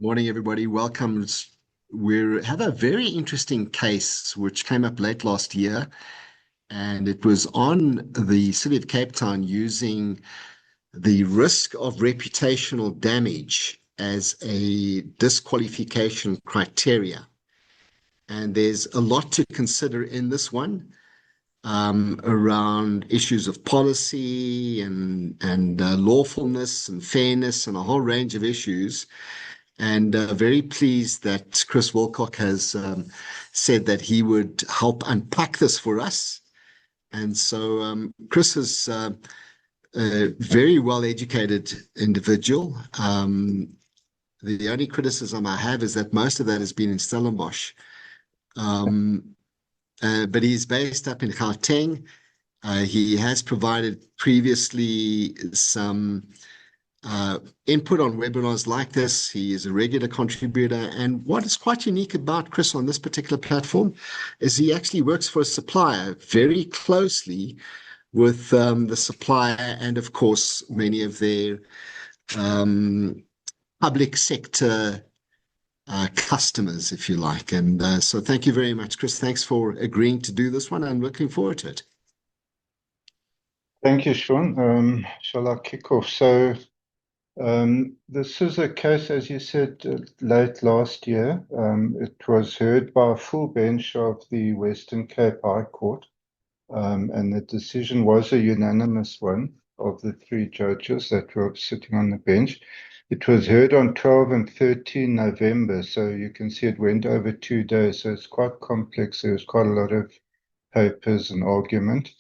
Morning, everybody. Welcome. We have a very interesting case which came up late last year, and it was on the City of Cape Town using the risk of reputational damage as a disqualification criteria. And there's a lot to consider in this one around issues of policy and lawfulness and fairness and a whole range of issues. And very pleased that Chris Wilcock has said that he would help unpack this for us. And so Chris is a very well educated individual. The only criticism I have is that most of that has been in Stellenbosch. Um, but he's based up in Gauteng. He has provided previously some input on webinars like this. He is a regular contributor. And what is quite unique about Chris on this particular platform is he actually works for a supplier very closely with the supplier and, of course, many of their um, public sector customers, if you like. And so thank you very much, Chris. Thanks for agreeing to do this one. I'm looking forward to it. Thank you, Sean. Shall I kick off? This is a case, as you said, late last year. It was heard by a full bench of the Western Cape High Court, and the decision was a unanimous one of the three judges that were sitting on the bench. It was heard on 12 and 13 November, so you can see it went over 2 days, so it's quite complex. There was quite a lot of papers and argument.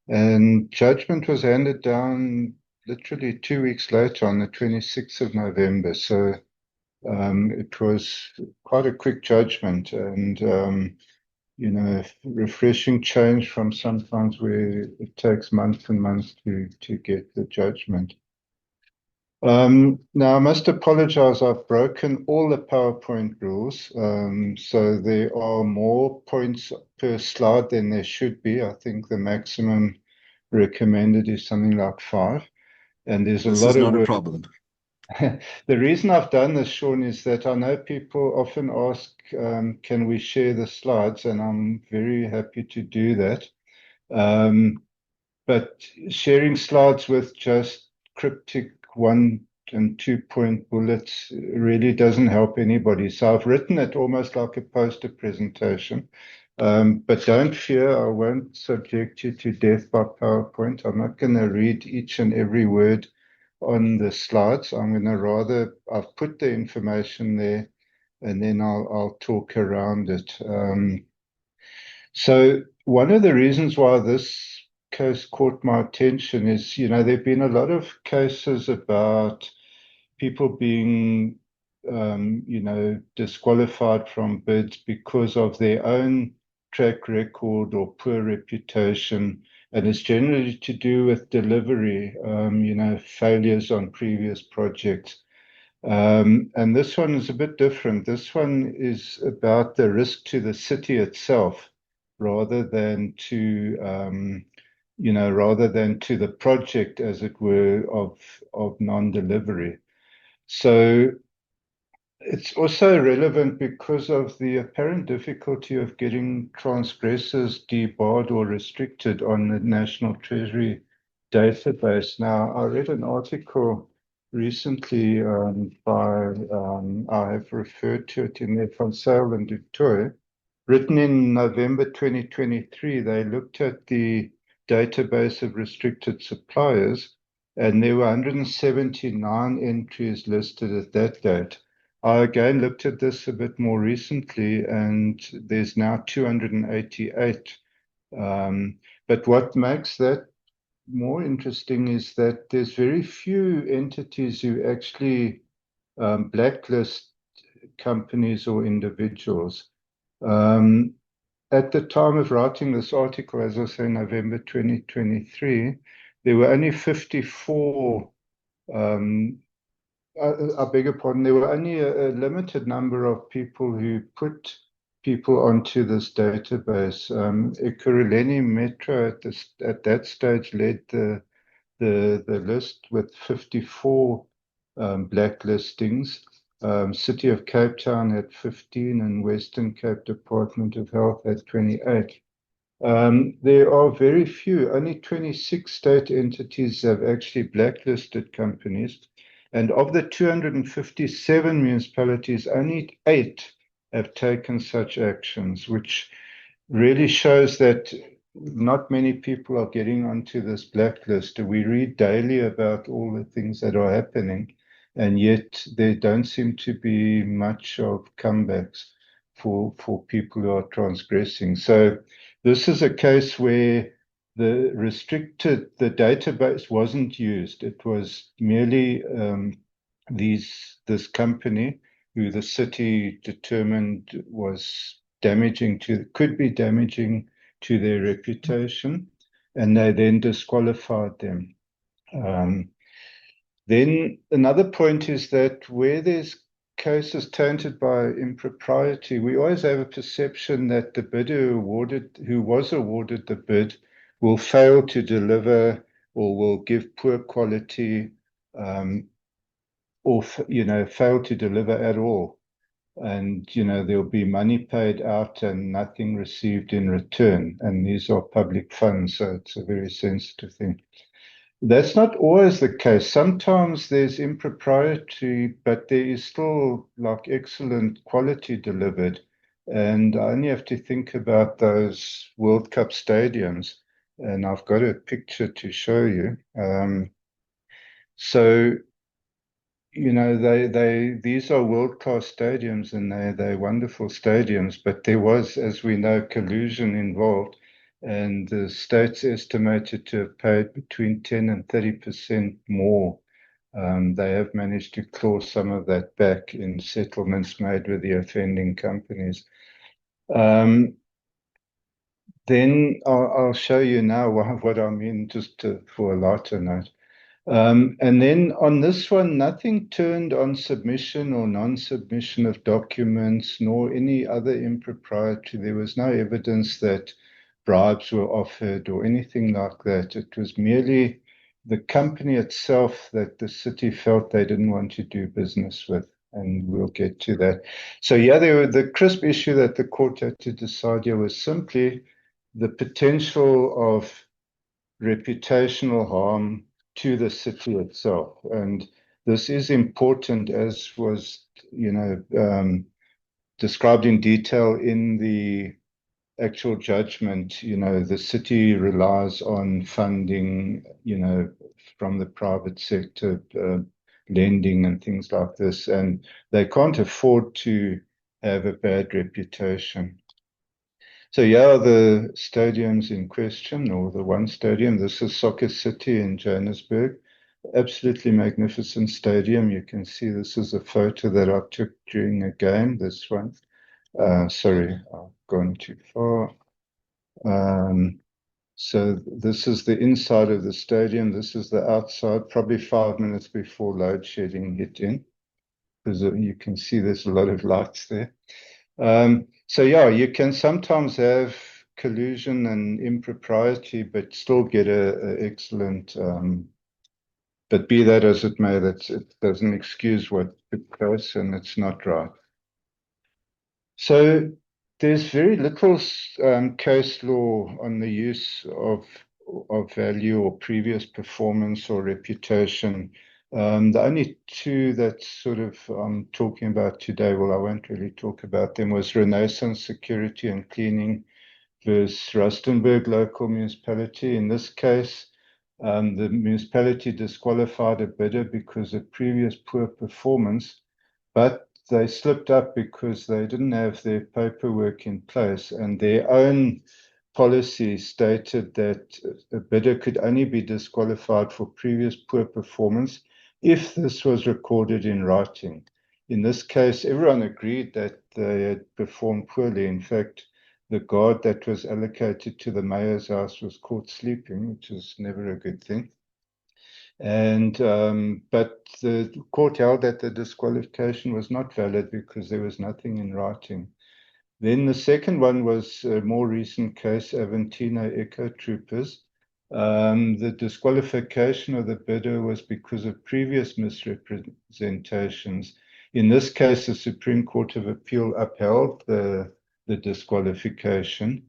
And judgment was handed down literally 2 weeks later on the 26th of November. So it was quite a quick judgment and, refreshing change from sometimes where it takes months and months to get the judgment. Now, I must apologize. I've broken all the PowerPoint rules. So there are more points per slide than there should be. I think the maximum recommended is something like 5. And there's a This lot is of not a work. problem. The reason I've done this, Sean, is that I know people often ask, can we share the slides? And I'm very happy to do that. But sharing slides with just cryptic 1 and 2 point bullets really doesn't help anybody. So I've written it almost like a poster presentation. But don't fear, I won't subject you to death by PowerPoint. I'm not going to read each and every word on the slides. I've put the information there and then I'll talk around it. So one of the reasons why this case caught my attention is, there've been a lot of cases about people being, disqualified from bids because of their own track record or poor reputation. And it's generally to do with delivery, failures on previous projects. And this one is a bit different. This one is about the risk to the city itself rather than to the project, as it were, of non-delivery. So it's also relevant because of the apparent difficulty of getting transgressors debarred or restricted on the National Treasury database. Now, I read an article recently I have referred to it in there, from Sale and Du Toit, written in November 2023. They looked at the database of restricted suppliers, and there were 179 entries listed at that date. I again looked at this a bit more recently, and there's now 288. But what makes that more interesting is that there's very few entities who actually blacklist companies or individuals. At the time of writing this article, as I say, November 2023, there were only 54, I beg your pardon, there were only a limited number of people who put people onto this database. Ekurhuleni Metro at that stage led the list with 54 blacklistings. City of Cape Town had 15, and Western Cape Department of Health had 28. There are very few, only 26 state entities have actually blacklisted companies. And of the 257 municipalities, only 8 have taken such actions, which really shows that not many people are getting onto this blacklist. We read daily about all the things that are happening, and yet there don't seem to be much of comebacks for people who are transgressing. So this is a case where the database wasn't used. It was merely this company who the city determined could be damaging to their reputation, and they then disqualified them. Then another point is that where there's cases tainted by impropriety, we always have a perception that the bidder who was awarded the bid will fail to deliver or will give poor quality, or fail to deliver at all. And there'll be money paid out and nothing received in return. And these are public funds, so it's a very sensitive thing. That's not always the case. Sometimes there's impropriety, but there is still like excellent quality delivered. And I only have to think about those World Cup stadiums, and I've got a picture to show you. So these are world-class stadiums, and they're wonderful stadiums, but there was, as we know, collusion involved, and the state's estimated to have paid between 10 and 30% more. They have managed to claw some of that back in settlements made with the offending companies. Then I'll show you now what I mean, for a lighter note. And then on this one, nothing turned on submission or non-submission of documents, nor any other impropriety. There was no evidence that bribes were offered or anything like that. It was merely the company itself that the city felt they didn't want to do business with, and we'll get to that. So yeah, the crisp issue that the court had to decide here was simply the potential of reputational harm to the city itself. And this is important, as was, described in detail in the actual judgment. The city relies on funding, from the private sector, lending and things like this, and they can't afford to have a bad reputation. So yeah, the stadiums in question, or the one stadium, this is Soccer City in Johannesburg. Absolutely magnificent stadium. You can see this is a photo that I took during a game, this one. Sorry, I've gone too far. So this is the inside of the stadium. This is the outside, probably 5 minutes before load shedding hit in, because you can see there's a lot of lights there. So yeah, you can sometimes have collusion and impropriety, but still get a excellent. But be that as it may, it doesn't excuse what took place, and it's not right. So there's very little case law on the use of value or previous performance or reputation. The only two that sort of I'm talking about today, well, I won't really talk about them, was Renaissance Security and Cleaning versus Rustenburg Local Municipality. In this case, the municipality disqualified a bidder because of previous poor performance, but they slipped up because they didn't have their paperwork in place, and their own policy stated that a bidder could only be disqualified for previous poor performance if this was recorded in writing. In this case, everyone agreed that they had performed poorly. In fact, the guard that was allocated to the mayor's house was caught sleeping, which is never a good thing. And but the court held that the disqualification was not valid because there was nothing in writing. Then the second one was a more recent case, Aventino Eco Troopers. The disqualification of the bidder was because of previous misrepresentations. In this case, the Supreme Court of Appeal upheld the disqualification.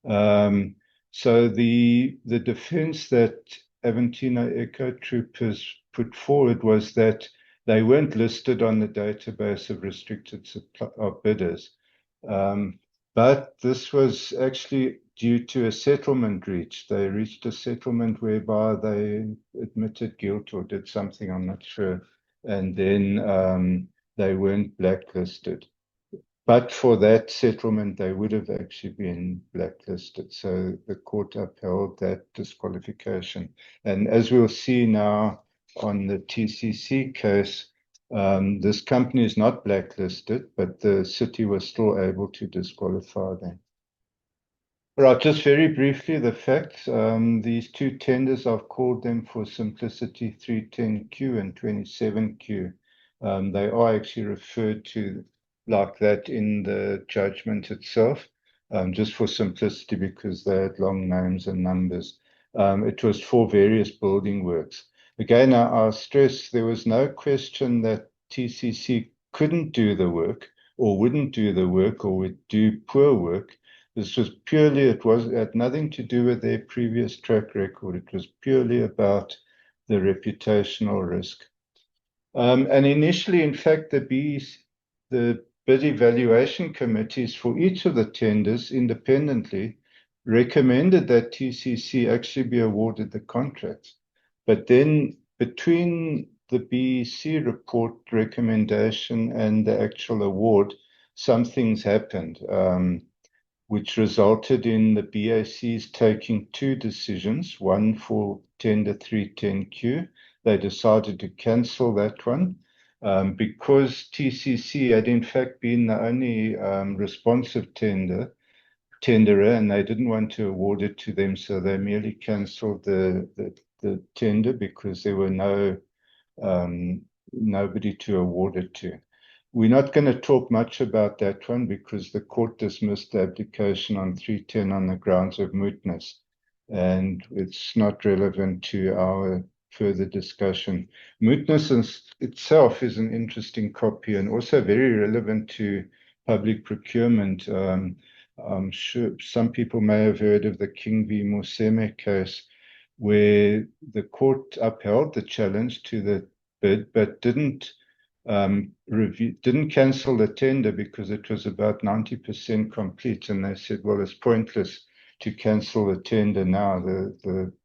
So the defense that Aventino Eco Troopers put forward was that they weren't listed on the database of restricted supply of bidders. But this was actually due to a settlement reached. They reached a settlement whereby they admitted guilt or did something, I'm not sure. And then they weren't blacklisted. But for that settlement, they would have actually been blacklisted. So the court upheld that disqualification. And as we'll see now on the TCC case, this company is not blacklisted, but the city was still able to disqualify them. Right, just very briefly, the facts. These two tenders, I've called them for simplicity, 310Q and 27Q. They are actually referred to like that in the judgment itself, just for simplicity because they had long names and numbers. It was for various building works. Again, I stress there was no question that TCC couldn't do the work or wouldn't do the work or would do poor work. This was purely, it had nothing to do with their previous track record. It was purely about the reputational risk. And initially, in fact, the bid evaluation committees for each of the tenders independently recommended that TCC actually be awarded the contracts. But then between the BEC report recommendation and the actual award, some things happened, which resulted in the BACs taking two decisions, one for tender 310Q. They decided to cancel that one because TCC had in fact been the only responsive tenderer, and they didn't want to award it to them, so they merely cancelled the tender because there were nobody to award it to. We're not going to talk much about that one because the court dismissed the application on 310 on the grounds of mootness, and it's not relevant to our further discussion. Mootness itself is an interesting copy and also very relevant to public procurement. I'm sure some people may have heard of the King v. Moseme case, where the court upheld the challenge to the bid, but didn't cancel the tender because it was about 90% complete, and they said, well, it's pointless to cancel the tender now.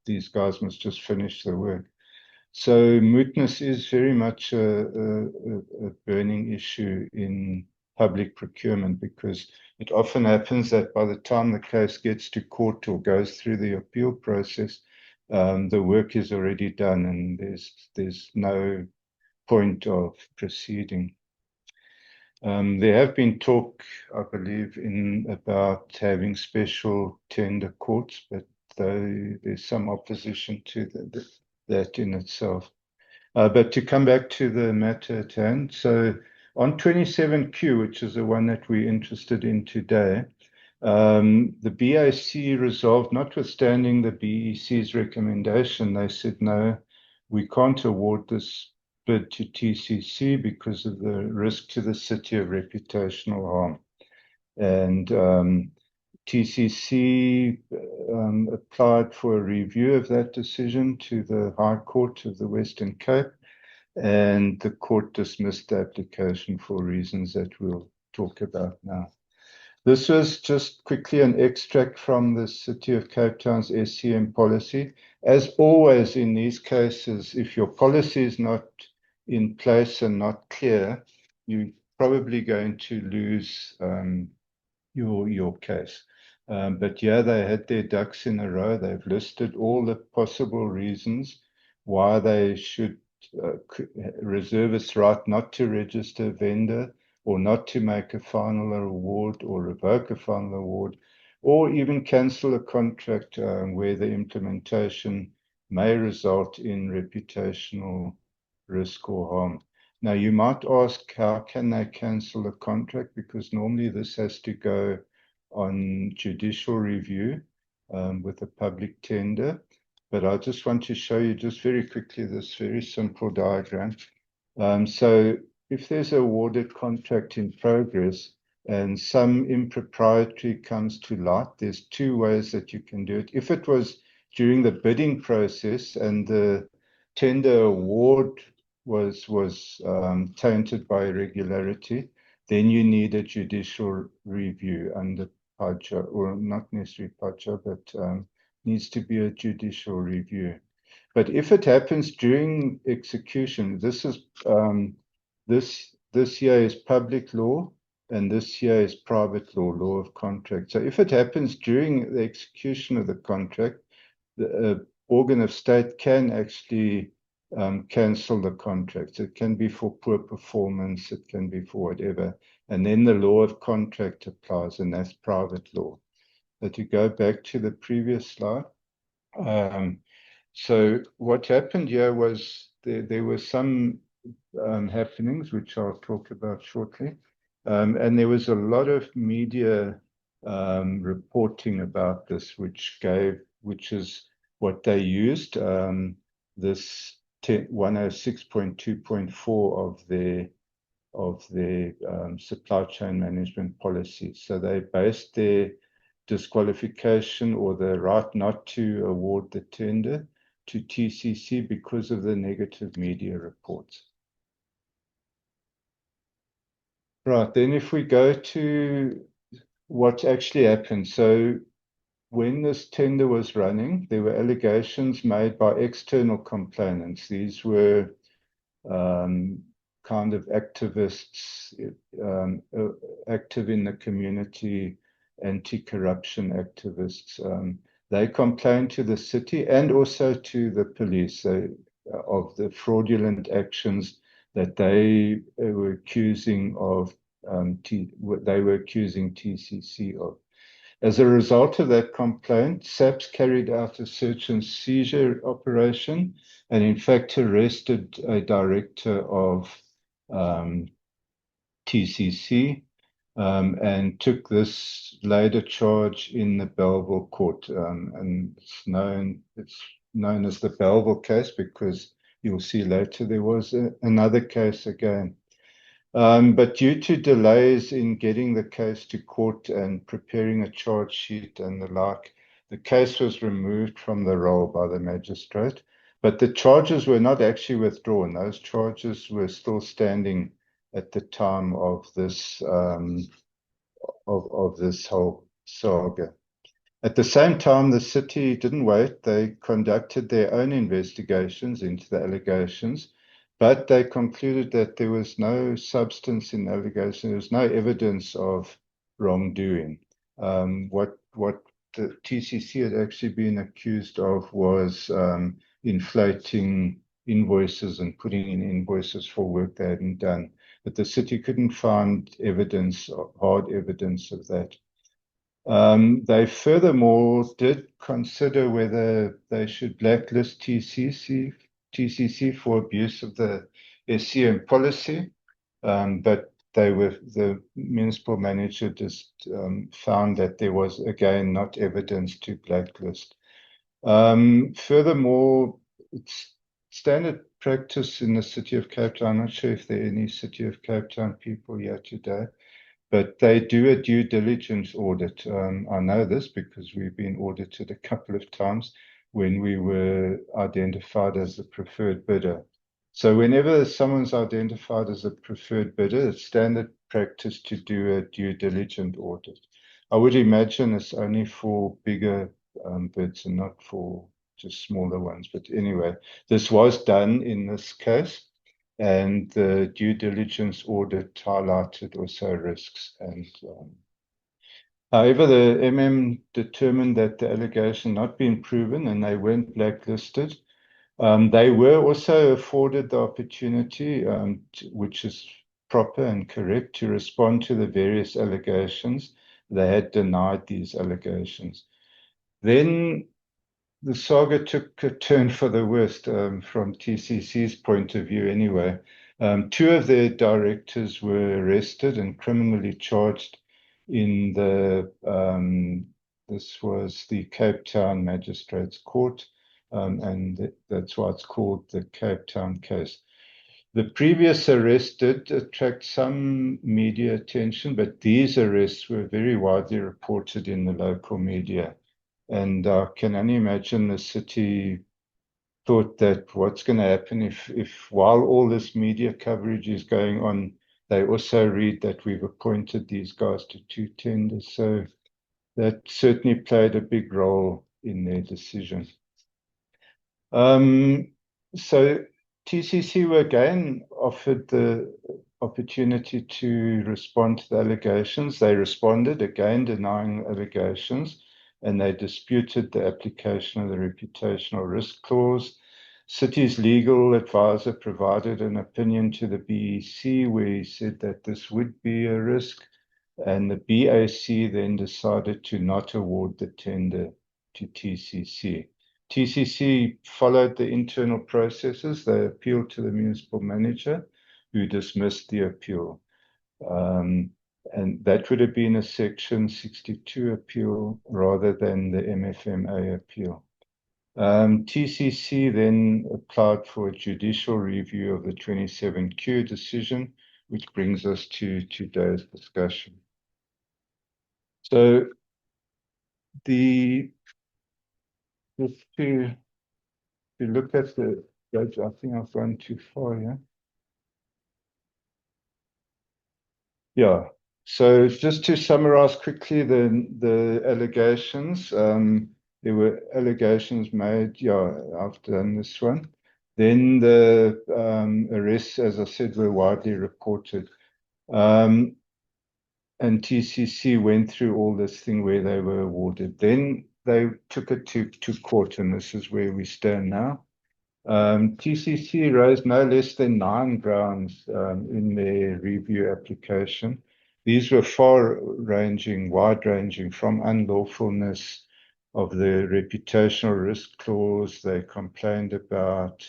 These guys must just finish the work. So mootness is very much a burning issue in public procurement because it often happens that by the time the case gets to court or goes through the appeal process, the work is already done and there's no point of proceeding. There have been talk, I believe, about having special tender courts, but there's some opposition to that in itself. But to come back to the matter at hand, so on 27Q, which is the one that we're interested in today, the BAC resolved, notwithstanding the BEC's recommendation, they said, no, we can't award this bid to TCC because of the risk to the city of reputational harm. And TCC applied for a review of that decision to the High Court of the Western Cape, and the court dismissed the application for reasons that we'll talk about now. This was just quickly an extract from the City of Cape Town's SCM policy. As always in these cases, if your policy is not in place and not clear, you're probably going to lose your case. But yeah, they had their ducks in a row. They've listed all the possible reasons why they should reserve its right not to register a vendor, or not to make a final award, or revoke a final award, or even cancel a contract where the implementation may result in reputational risk or harm. Now, you might ask, how can they cancel a contract? Because normally this has to go on judicial review with a public tender. But I just want to show you just very quickly this very simple diagram. So if there's an awarded contract in progress and some impropriety comes to light, there's two ways that you can do it. If it was during the bidding process and the tender award was tainted by irregularity, then you need a judicial review under PAJA, or not necessarily PAJA, but needs to be a judicial review. But if it happens during execution, this here is public law, and this here is private law, law of contract. So if it happens during the execution of the contract, the organ of state can actually cancel the contract. It can be for poor performance, it can be for whatever. And then the law of contract applies, and that's private law. But to go back to the previous slide, so what happened here was there were some happenings, which I'll talk about shortly. And there was a lot of media reporting about this, which is what they used, this 106.2.4 of their supply chain management policy. So they based their disqualification or the right not to award the tender to TCC because of the negative media reports. Right, then if we go to what actually happened. So when this tender was running, there were allegations made by external complainants. These were kind of activists, active in the community, anti-corruption activists. They complained to the city and also to the police of the fraudulent actions that they were accusing of, they were accusing TCC of. As a result of that complaint, SAPS carried out a search and seizure operation and in fact arrested a director of TCC and took this later charge in the Bellville court. And it's known as the Bellville case because you'll see later there was another case again. But due to delays in getting the case to court and preparing a charge sheet and the like, the case was removed from the roll by the magistrate. But the charges were not actually withdrawn. Those charges were still standing at the time of this this whole saga. At the same time, the city didn't wait. They conducted their own investigations into the allegations, but they concluded that there was no substance in the allegation. There was no evidence of wrongdoing. What the TCC had actually been accused of was inflating invoices and putting in invoices for work they hadn't done. But the city couldn't find evidence, hard evidence of that. They furthermore did consider whether they should blacklist TCC for abuse of the SCM policy, but the municipal manager just found that there was again not evidence to blacklist. Furthermore, it's standard practice in the City of Cape Town. I'm not sure if there are any City of Cape Town people here today, but they do a due diligence audit. I know this because we've been audited a couple of times when we were identified as the preferred bidder. So whenever someone's identified as a preferred bidder, it's standard practice to do a due diligence audit. I would imagine it's only for bigger bids and not for just smaller ones. But anyway, this was done in this case, and the due diligence audit highlighted also risks. And however, the determined that the allegation not been proven and they weren't blacklisted. They were also afforded the opportunity, which is proper and correct, to respond to the various allegations. They had denied these allegations. Then the saga took a turn for the worst from TCC's point of view anyway. Two of their directors were arrested and criminally charged in this was the Cape Town Magistrates Court, and that's why it's called the Cape Town case. The previous arrest did attract some media attention, but these arrests were very widely reported in the local media. And I can only imagine the city thought that what's going to happen if while all this media coverage is going on, they also read that we've appointed these guys to 2 tenders. So that certainly played a big role in their decision. So TCC were again offered the opportunity to respond to the allegations. They responded, again denying allegations, and they disputed the application of the reputational risk clause. City's legal advisor provided an opinion to the BEC where he said that this would be a risk, and the BAC then decided to not award the tender to TCC. TCC followed the internal processes. They appealed to the municipal manager, who dismissed the appeal. And that would have been a Section 62 appeal rather than the MFMA appeal. TCC then applied for a judicial review of the 27Q decision, which brings us to today's discussion. So just to look at the judge, I think I've gone too far, yeah? Yeah. So just to summarize quickly the allegations, there were allegations made, yeah, I've done this one. Then the arrests, as I said, were widely reported. And TCC went through all this thing where they were awarded. Then they took it to court, and this is where we stand now. TCC raised no less than 9 grounds in their review application. These were wide-ranging, from unlawfulness of the reputational risk clause. They complained about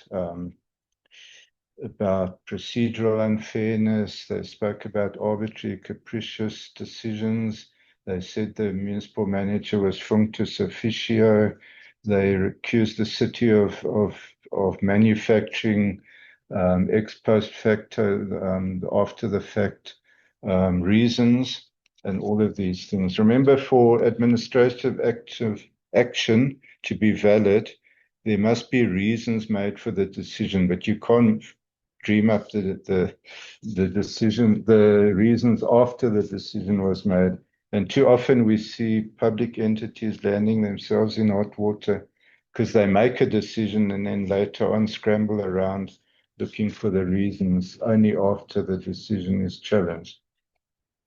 procedural unfairness. They spoke about arbitrary, capricious decisions. They said the municipal manager was functus officio. They accused the city of manufacturing ex post facto, after the fact reasons, and all of these things. Remember, for administrative action to be valid, there must be reasons made for the decision, but you can't dream up the decision, the reasons after the decision was made. And too often we see public entities landing themselves in hot water because they make a decision and then later on scramble around looking for the reasons only after the decision is challenged.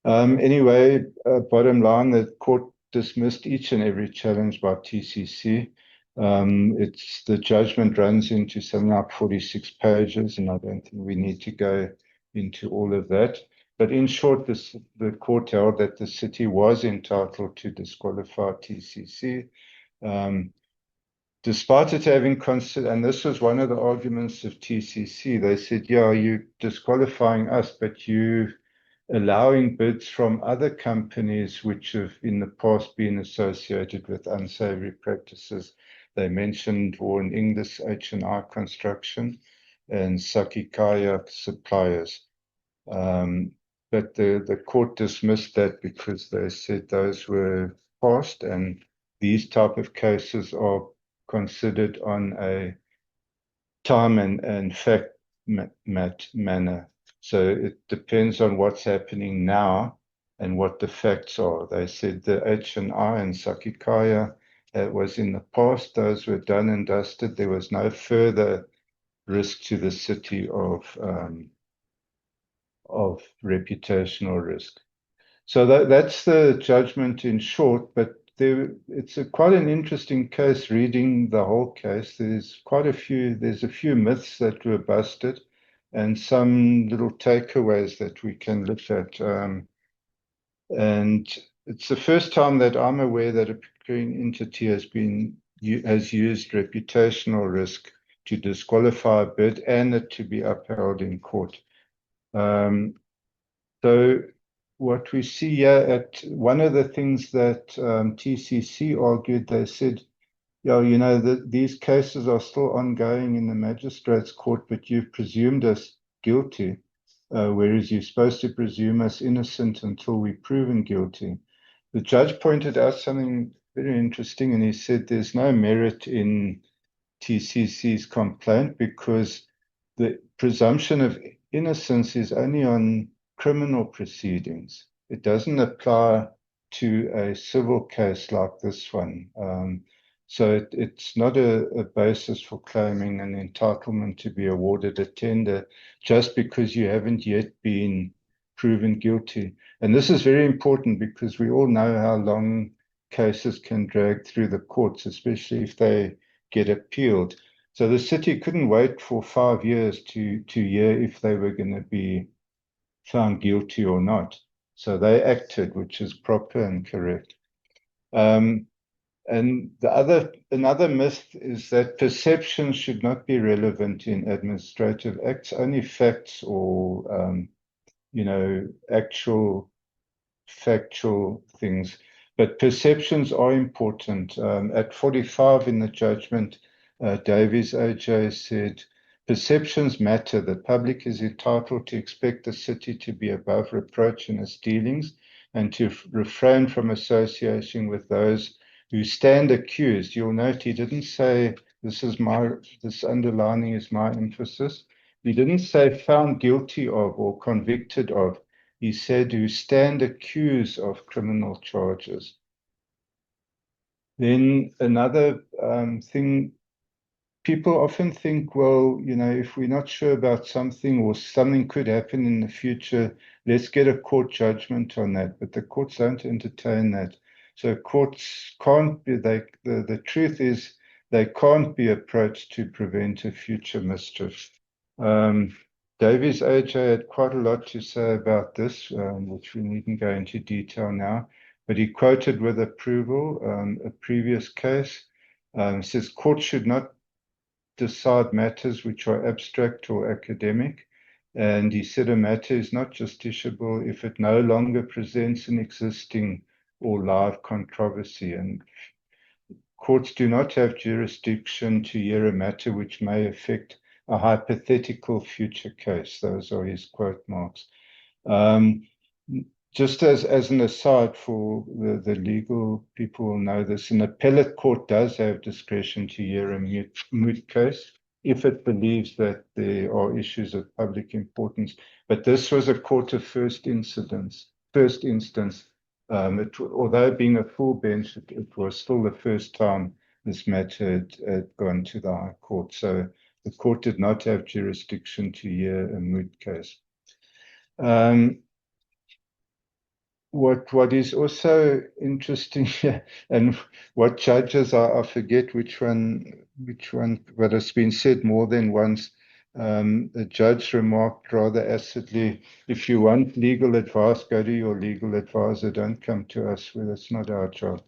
Anyway, bottom line, the court dismissed each and every challenge by TCC. The judgment runs into something like 46 pages, and I don't think we need to go into all of that. But in short, the court held that the city was entitled to disqualify TCC. Despite it having considered, and this was one of the arguments of TCC, they said, yeah, you're disqualifying us, but you allowing bids from other companies which have in the past been associated with unsavory practices. They mentioned Warren Inglis, H&I Construction, and Sakikaya Suppliers. But the court dismissed that because they said those were past, and these type of cases are considered on a time and fact manner. So it depends on what's happening now and what the facts are. They said the H&I and Sakikaya was in the past. Those were done and dusted. There was no further risk to the city of reputational risk. So that's the judgment in short, but it's quite an interesting case reading the whole case. There's a few myths that were busted and some little takeaways that we can look at. And it's the first time that I'm aware that a procuring entity has used reputational risk to disqualify a bid and it to be upheld in court. So what we see here one of the things that TCC argued, they said, yeah, these cases are still ongoing in the magistrates court, but you've presumed us guilty, whereas you're supposed to presume us innocent until we're proven guilty. The judge pointed out something very interesting, and he said there's no merit in TCC's complaint because the presumption of innocence is only on criminal proceedings. It doesn't apply to a civil case like this one. So it's not a basis for claiming an entitlement to be awarded a tender just because you haven't yet been proven guilty. And this is very important because we all know how long cases can drag through the courts, especially if they get appealed. So the city couldn't wait for 5 years to hear if they were going to be found guilty or not. So they acted, which is proper and correct. And another myth is that perception should not be relevant in administrative acts, only facts or actual factual things. But perceptions are important. At 45 in the judgment, Davies AJ said, perceptions matter. The public is entitled to expect the city to be above reproach in its dealings and to refrain from association with those who stand accused. You'll note he didn't say, this underlining is my emphasis. He didn't say found guilty of or convicted of. He said who stand accused of criminal charges. Then another thing, people often think, well, if we're not sure about something or something could happen in the future, let's get a court judgment on that. But the courts don't entertain that. So courts can't be, the truth is they can't be approached to prevent a future mischief. Davies AJ had quite a lot to say about this, which we needn't go into detail now, but he quoted with approval a previous case. Says courts should not decide matters which are abstract or academic. And he said a matter is not justiciable if it no longer presents an existing or live controversy. And courts do not have jurisdiction to hear a matter which may affect a hypothetical future case. Those are his quote marks. Just as an aside for the legal people will know this, an appellate court does have discretion to hear a moot case if it believes that there are issues of public importance. But this was a court of first instance. Although being a full bench, it was still the first time this matter had gone to the High Court. So the court did not have jurisdiction to hear a moot case. What is also interesting here, and what judges, I forget which one, but it's been said more than once. A judge remarked rather acidly, if you want legal advice, go to your legal advisor, don't come to us, well, it's not our job.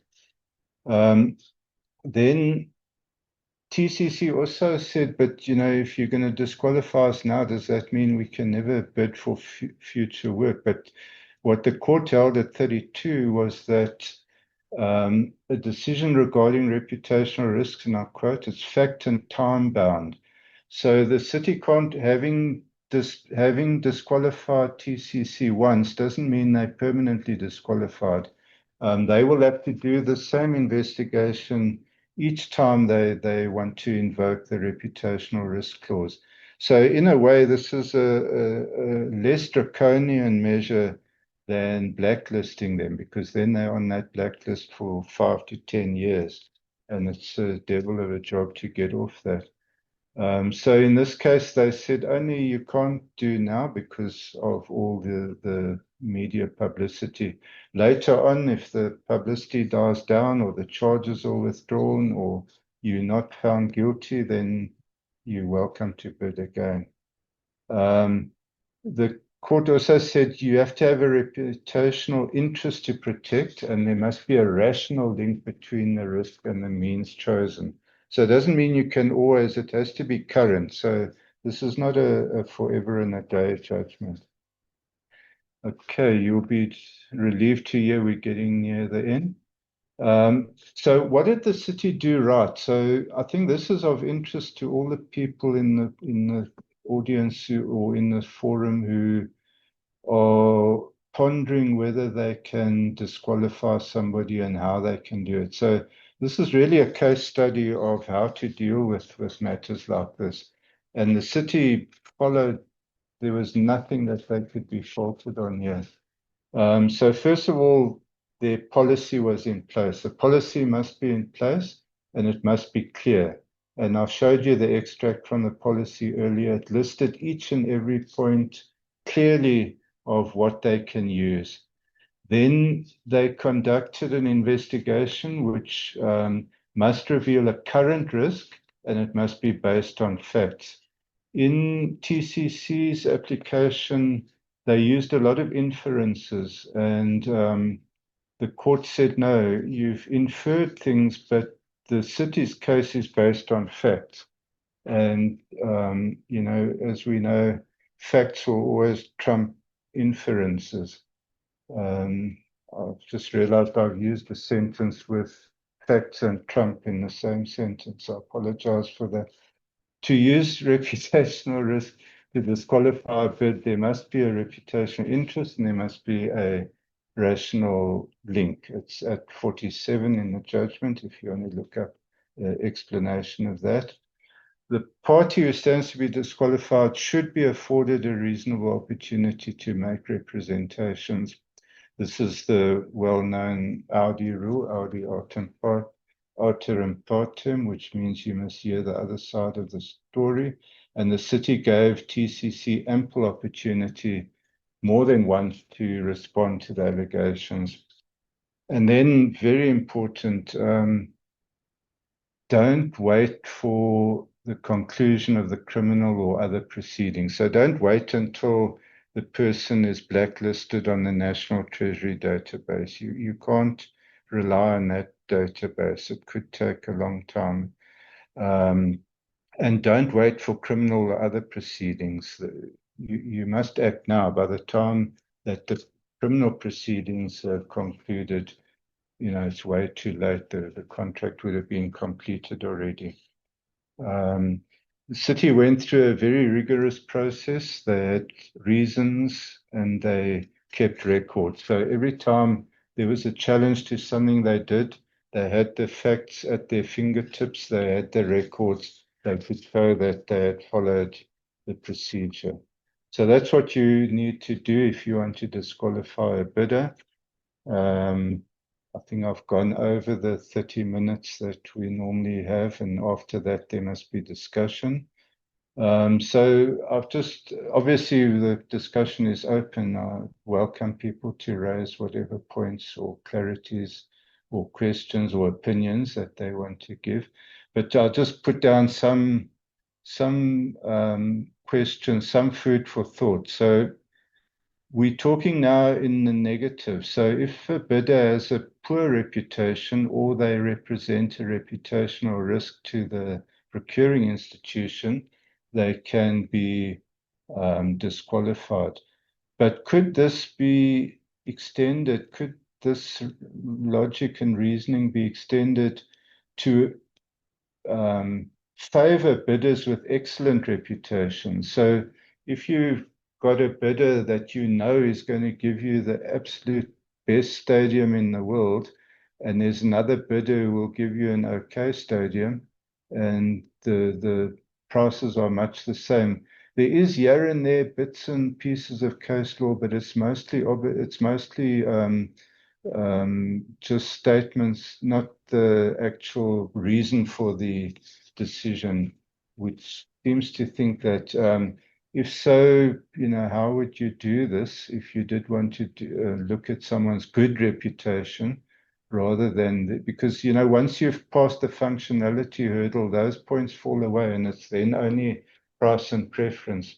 Then TCC also said, but if you're going to disqualify us now, does that mean we can never bid for future work? But what the court held at 32 was that a decision regarding reputational risks, and I quote, it's fact and time bound. So the city can't, having disqualified TCC once doesn't mean they're permanently disqualified. They will have to do the same investigation each time they want to invoke the reputational risk clause. So in a way, this is a less draconian measure than blacklisting them, because then they're on that blacklist for 5 to 10 years, and it's a devil of a job to get off that. So in this case, they said only you can't do now because of all the media publicity. Later on, if the publicity dies down or the charges are withdrawn or you're not found guilty, then you're welcome to bid again. The court also said you have to have a reputational interest to protect, and there must be a rational link between the risk and the means chosen. So it doesn't mean you can always, it has to be current. So this is not a forever and a day judgment. Okay, you'll be relieved to hear we're getting near the end. So what did the city do right? So I think this is of interest to all the people in the audience or in this forum who are pondering whether they can disqualify somebody and how they can do it. So this is really a case study of how to deal with matters like this. And the city followed, there was nothing that they could be faulted on here. So first of all, their policy was in place. The policy must be in place and it must be clear. And I showed you the extract from the policy earlier. It listed each and every point clearly of what they can use. Then they conducted an investigation which must reveal a current risk and it must be based on facts. In TCC's application, they used a lot of inferences, and the court said, no, you've inferred things, but the city's case is based on facts. And, as we know, facts will always trump inferences. I've just realized I've used a sentence with facts and Trump in the same sentence. I apologize for that. To use reputational risk to disqualify a bid, there must be a reputational interest and there must be a rational link. It's at 47 in the judgment, if you want to look up the explanation of that. The party who stands to be disqualified should be afforded a reasonable opportunity to make representations. This is the well-known Audi rule, Audi alterum partem, which means you must hear the other side of the story. And the city gave TCC ample opportunity, more than once, to respond to the allegations. And then, very important, don't wait for the conclusion of the criminal or other proceedings. So don't wait until the person is blacklisted on the National Treasury database. You can't rely on that database. It could take a long time. And don't wait for criminal or other proceedings. You must act now. By the time that the criminal proceedings have concluded, it's way too late. The contract would have been completed already. The city went through a very rigorous process. They had reasons and they kept records. So every time there was a challenge to something they did, they had the facts at their fingertips. They had the records. They could show that they had followed the procedure. So that's what you need to do if you want to disqualify a bidder. I think I've gone over the 30 minutes that we normally have, and after that there must be discussion. So I've just, obviously the discussion is open. I welcome people to raise whatever points or clarities or questions or opinions that they want to give. But I'll just put down some questions, some food for thought. So we're talking now in the negative. So if a bidder has a poor reputation or they represent a reputational risk to the procuring institution, they can be disqualified. But could this be extended? Could this logic and reasoning be extended to favor bidders with excellent reputation? So if you've got a bidder that you know is going to give you the absolute best stadium in the world, and there's another bidder who will give you an okay stadium, and the prices are much the same. There is here and there bits and pieces of case law, but it's mostly just statements, not the actual reason for the decision, which seems to think that if so, how would you do this if you did want to look at someone's good reputation rather than, because, once you've passed the functionality hurdle, those points fall away and it's then only price and preference.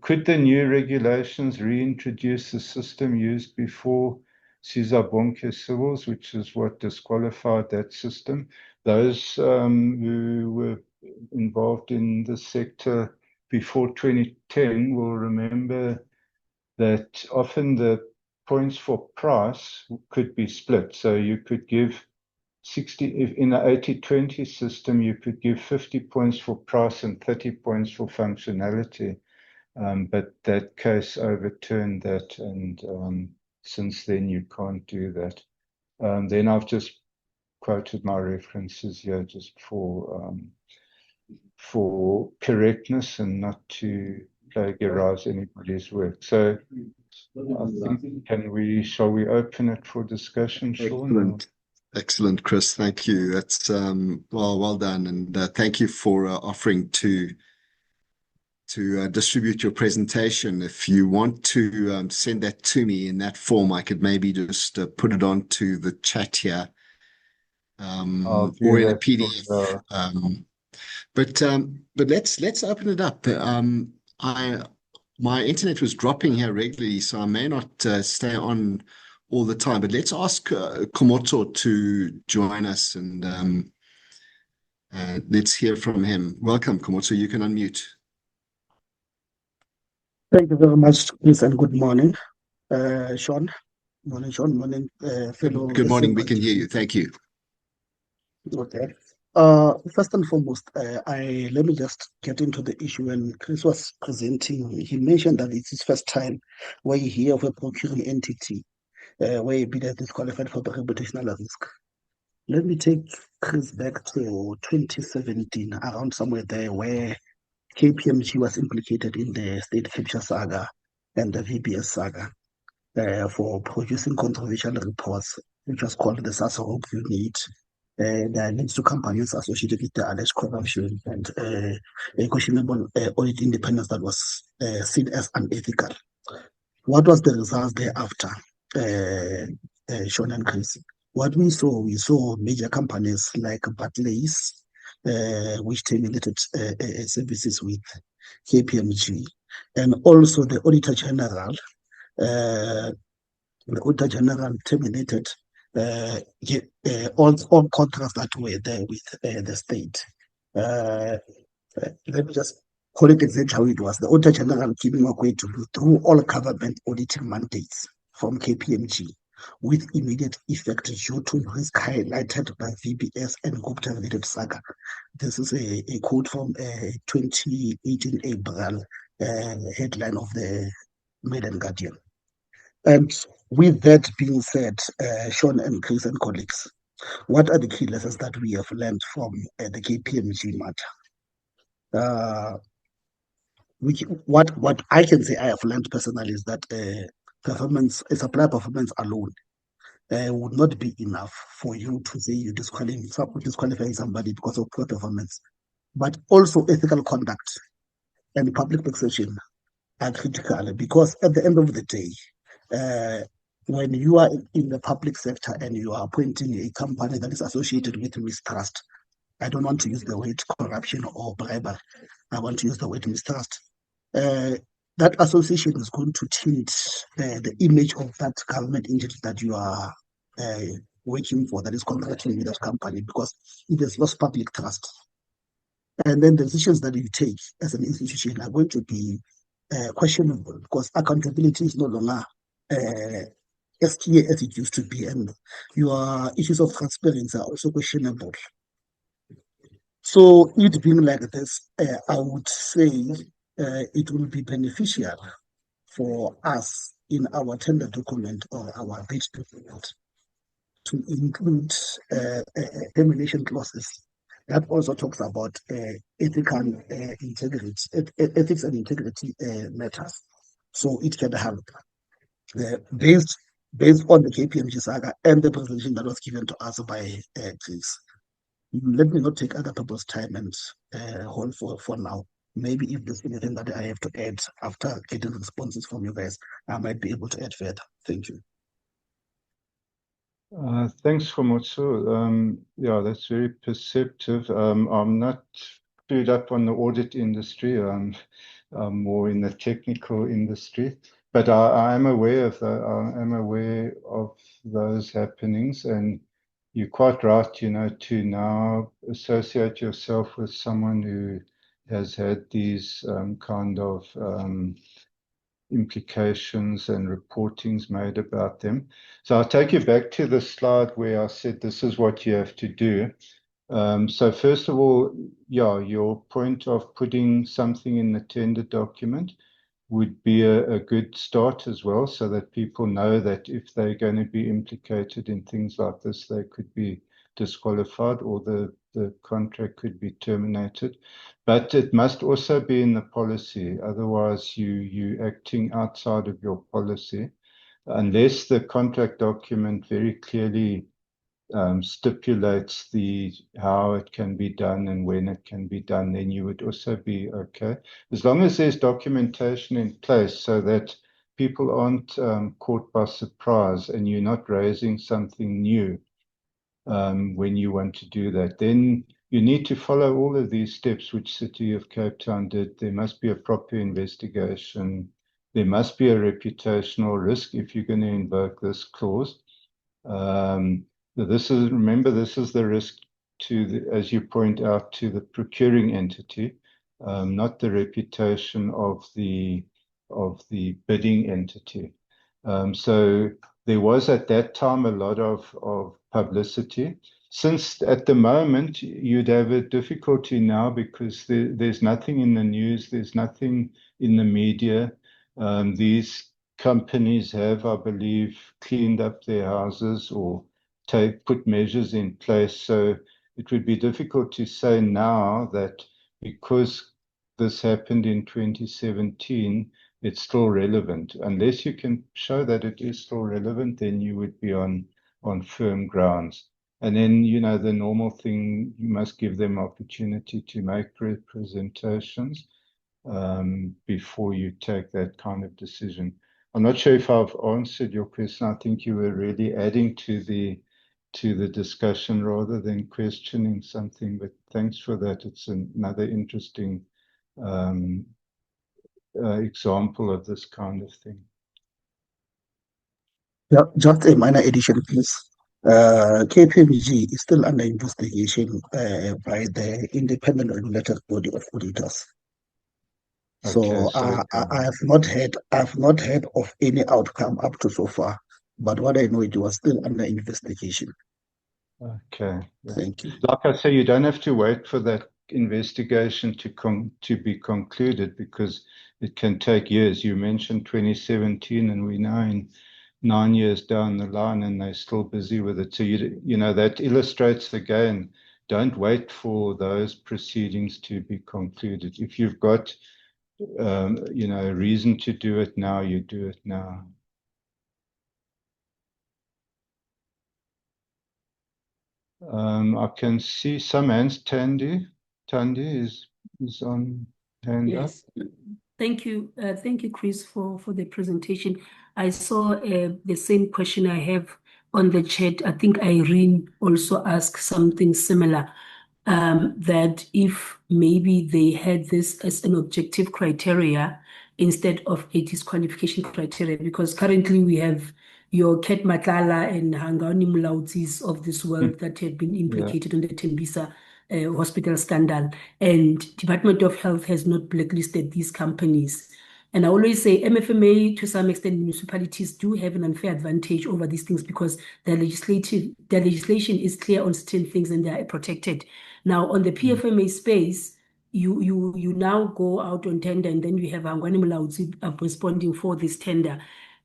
Could the new regulations reintroduce the system used before Sizabonke Civils, which is what disqualified that system? Those who were involved in the sector before 2010 will remember that often the points for price could be split. So you could give 60, if in the 80-20 system, you could give 50 points for price and 30 points for functionality. But that case overturned that, and since then you can't do that. Then I've just quoted my references here just for correctness and not to plagiarize anybody's work. So I think, shall we open it for discussion, Sean? Excellent. Excellent, Chris. Thank you. That's well done, and thank you for offering to distribute your presentation. If you want to send that to me in that form, I could maybe just put it onto the chat here, or in a PDF. But let's open it up. My internet was dropping here regularly, so I may not stay on all the time. But let's ask Komoto to join us, and let's hear from him. Welcome, Komoto. You can unmute. Thank you very much, Chris, and good morning, Sean. Morning, Sean. Morning, fellow. Good morning. We can hear you. Thank you. Okay. First and foremost, let me just get into the issue. When Chris was presenting, he mentioned that it's his first time where he hear of a procuring entity where he bid disqualified for reputational risk. Let me take Chris back to 2017, around somewhere there, where KPMG was implicated in the state capture saga and the VBS saga for producing controversial reports, which was called the SASO unit. That leads to companies associated with the alleged corruption and a questionable audit independence that was seen as unethical. What was the result thereafter, Sean and Chris? What we saw major companies like Barclays, which terminated services with KPMG, and also the Auditor General. The Auditor General terminated all contracts that were there with the state. Let me just call it exactly how it was. The Auditor General giving away to withdrew all government auditing mandates from KPMG with immediate effect due to risk highlighted by VBS and Gupta-related saga. This is a quote from 2018 April headline of the Mail and Guardian. And with that being said, Sean and Chris and colleagues, what are the key lessons that we have learned from the KPMG matter? What I can say I have learned personally is that supply performance alone would not be enough for you to say you disqualifying somebody because of poor performance, but also ethical conduct and public perception are critical, because at the end of the day, when you are in the public sector and you are appointing a company that is associated with mistrust, I don't want to use the word corruption or bribery, I want to use the word mistrust. That association is going to taint the image of that government entity that you are working for, that is contracting with that company, because it has lost public trust. And then the decisions that you take as an institution are going to be questionable, because accountability is no longer as clear as it used to be, and your issues of transparency are also questionable. So it being like this, I would say it will be beneficial for us in our tender document or our bid document to include termination clauses that also talks about ethical integrity, ethics and integrity matters. So it can help based on the KPMG saga and the presentation that was given to us by Chris. Let me not take other people's time and hold for now. Maybe if there's anything that I have to add after getting responses from you guys, I might be able to add further. Thank you. Thanks, Komoto. Yeah, that's very perceptive. I'm not clued up on the audit industry. I'm more in the technical industry, but I am aware of those happenings, and you're quite right, to now associate yourself with someone who has had these kind of implications and reportings made about them. So I'll take you back to the slide where I said this is what you have to do. So first of all, yeah, your point of putting something in the tender document would be a good start as well, so that people know that if they're going to be implicated in things like this, they could be disqualified or the contract could be terminated. But it must also be in the policy, otherwise you acting outside of your policy, unless the contract document very clearly stipulates how it can be done and when it can be done, then you would also be okay. As long as there's documentation in place so that people aren't caught by surprise and you're not raising something new when you want to do that, then you need to follow all of these steps which City of Cape Town did. There must be a proper investigation. There must be a reputational risk if you're going to invoke this clause. Remember, this is the risk to as you point out, to the procuring entity, not the reputation of the bidding entity. So there was at that time a lot of publicity. Since at the moment you'd have a difficulty now because there's nothing in the news, there's nothing in the media. These companies have, I believe, cleaned up their houses or put measures in place. So it would be difficult to say now that because this happened in 2017, it's still relevant. Unless you can show that it is still relevant, then you would be on firm grounds. And then, the normal thing, you must give them opportunity to make representations before you take that kind of decision. I'm not sure if I've answered your question. I think you were really adding to the discussion rather than questioning something, but thanks for that. It's another interesting example of this kind of thing. Yeah, just a minor addition, please. KPMG is still under investigation by the independent regulated body of auditors. So I have not heard of any outcome up to so far. But what I know, it was still under investigation. Okay. Yeah. Thank you. Like I say, you don't have to wait for that investigation to be concluded because it can take years. You mentioned 2017, and we're now in 9 years down the line, and they're still busy with it. So that illustrates again. Don't wait for those proceedings to be concluded. If you've got reason to do it now, you do it now. I can see some hands. Tandy is on hand yes. up. Thank you, Chris, for the presentation. I saw the same question I have on the chat. I think Irene also asked something similar. That if maybe they had this as an objective criteria instead of a disqualification criteria, because currently we have your Ket Matlala and Hangani Mulautis of this world that have been implicated on the Tembisa hospital scandal, and Department of Health has not blacklisted these companies. And I always say MFMA, to some extent, municipalities do have an unfair advantage over these things because the legislation is clear on certain things and they are protected. Now, on the PFMA space, you now go out on tender and then you have Angwane Mulaudzi responding for this tender.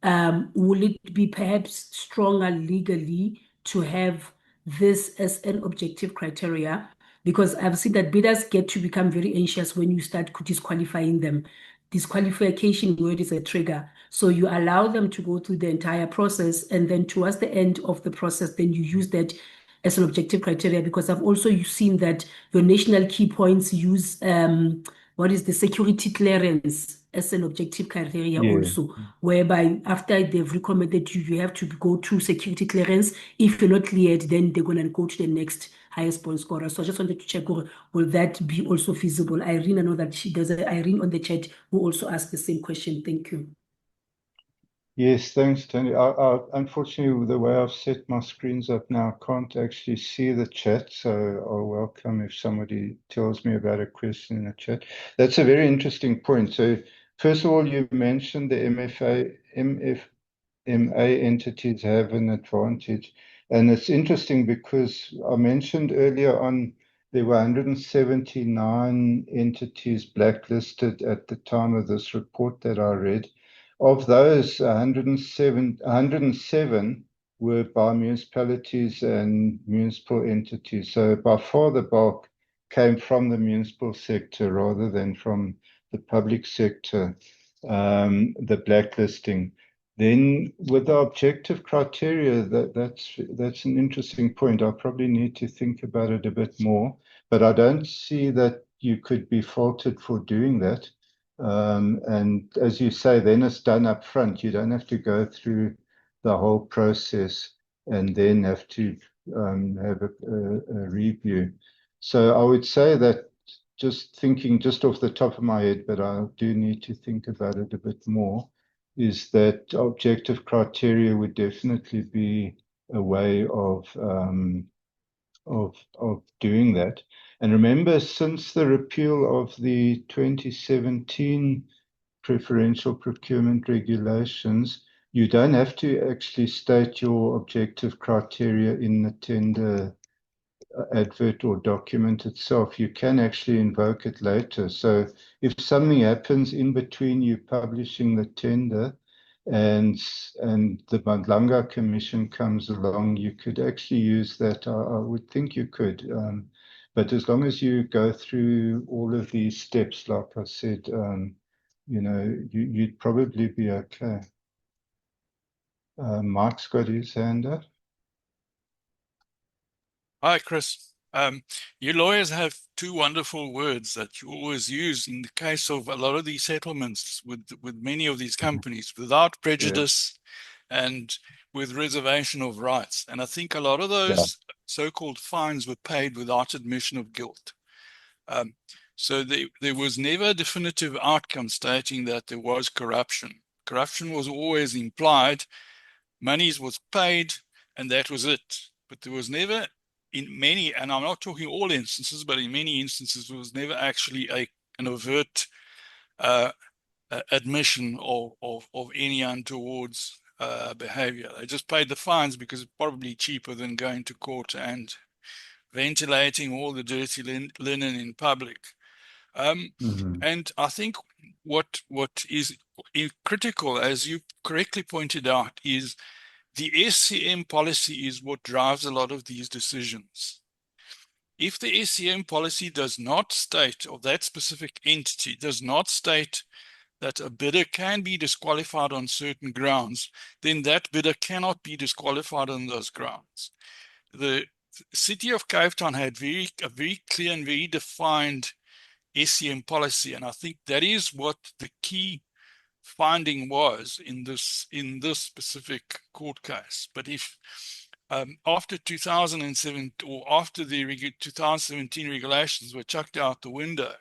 Will it be perhaps stronger legally to have this as an objective criteria? Because I've seen that bidders get to become very anxious when you start disqualifying them. Disqualification word is a trigger. So you allow them to go through the entire process, and then towards the end of the process, then you use that as an objective criteria, because I've also seen that your national key points use what is the security clearance as an objective criteria also, whereby after they've recommended you have to go to security clearance. If you're not cleared, then they're going to go to the next highest point scorer. So I just wanted to check, will that be also feasible? Irene, I know that there's Irene on the chat who also asked the same question. Thank you. Yes, thanks, Tony. Unfortunately, the way I've set my screens up now, I can't actually see the chat. So I'll welcome if somebody tells me about a question in the chat. That's a very interesting point. So First of all, you mentioned the MFMA entities have an advantage. And it's interesting because I mentioned earlier on there were 179 entities blacklisted at the time of this report that I read. Of those, 107 were by municipalities and municipal entities. So by far the bulk came from the municipal sector rather than from the public sector, the blacklisting. Then with the objective criteria, that's an interesting point. I probably need to think about it a bit more, but I don't see that you could be faulted for doing that. And as you say, then it's done up front. You don't have to go through the whole process and then have to have a review. So I would say that just thinking just off the top of my head, but I do need to think about it a bit more, is that objective criteria would definitely be a way of doing that. And remember, since the repeal of the 2017 preferential procurement regulations, you don't have to actually state your objective criteria in the tender advert or document itself. You can actually invoke it later. So if something happens in between you publishing the tender and the Mandlanga Commission comes along, you could actually use that. I would think you could. But as long as you go through all of these steps, like I said, you'd probably be okay. Mike's got his hand up. Hi, Chris. You lawyers have two wonderful words that you always use in the case of a lot of these settlements with many of these companies: without prejudice and with reservation of rights. And I think a lot of those so-called fines were paid without admission of guilt. So there was never a definitive outcome stating that there was corruption. Corruption was always implied. Monies was paid, and that was it. But there was never, in many, and I'm not talking all instances, but in many instances, there was never actually an overt admission of any untowards behavior. They just paid the fines because it's probably cheaper than going to court and ventilating all the dirty linen in public. And I think what is critical, as you correctly pointed out, is the SCM policy is what drives a lot of these decisions. If the SCM policy does not state, or that specific entity does not state, that a bidder can be disqualified on certain grounds, then that bidder cannot be disqualified on those grounds. The City of Cape Town had a very clear and very defined SCM policy, and I think that is what the key finding was in this specific court case. But if after 2007 or after the 2017 regulations were chucked out the window,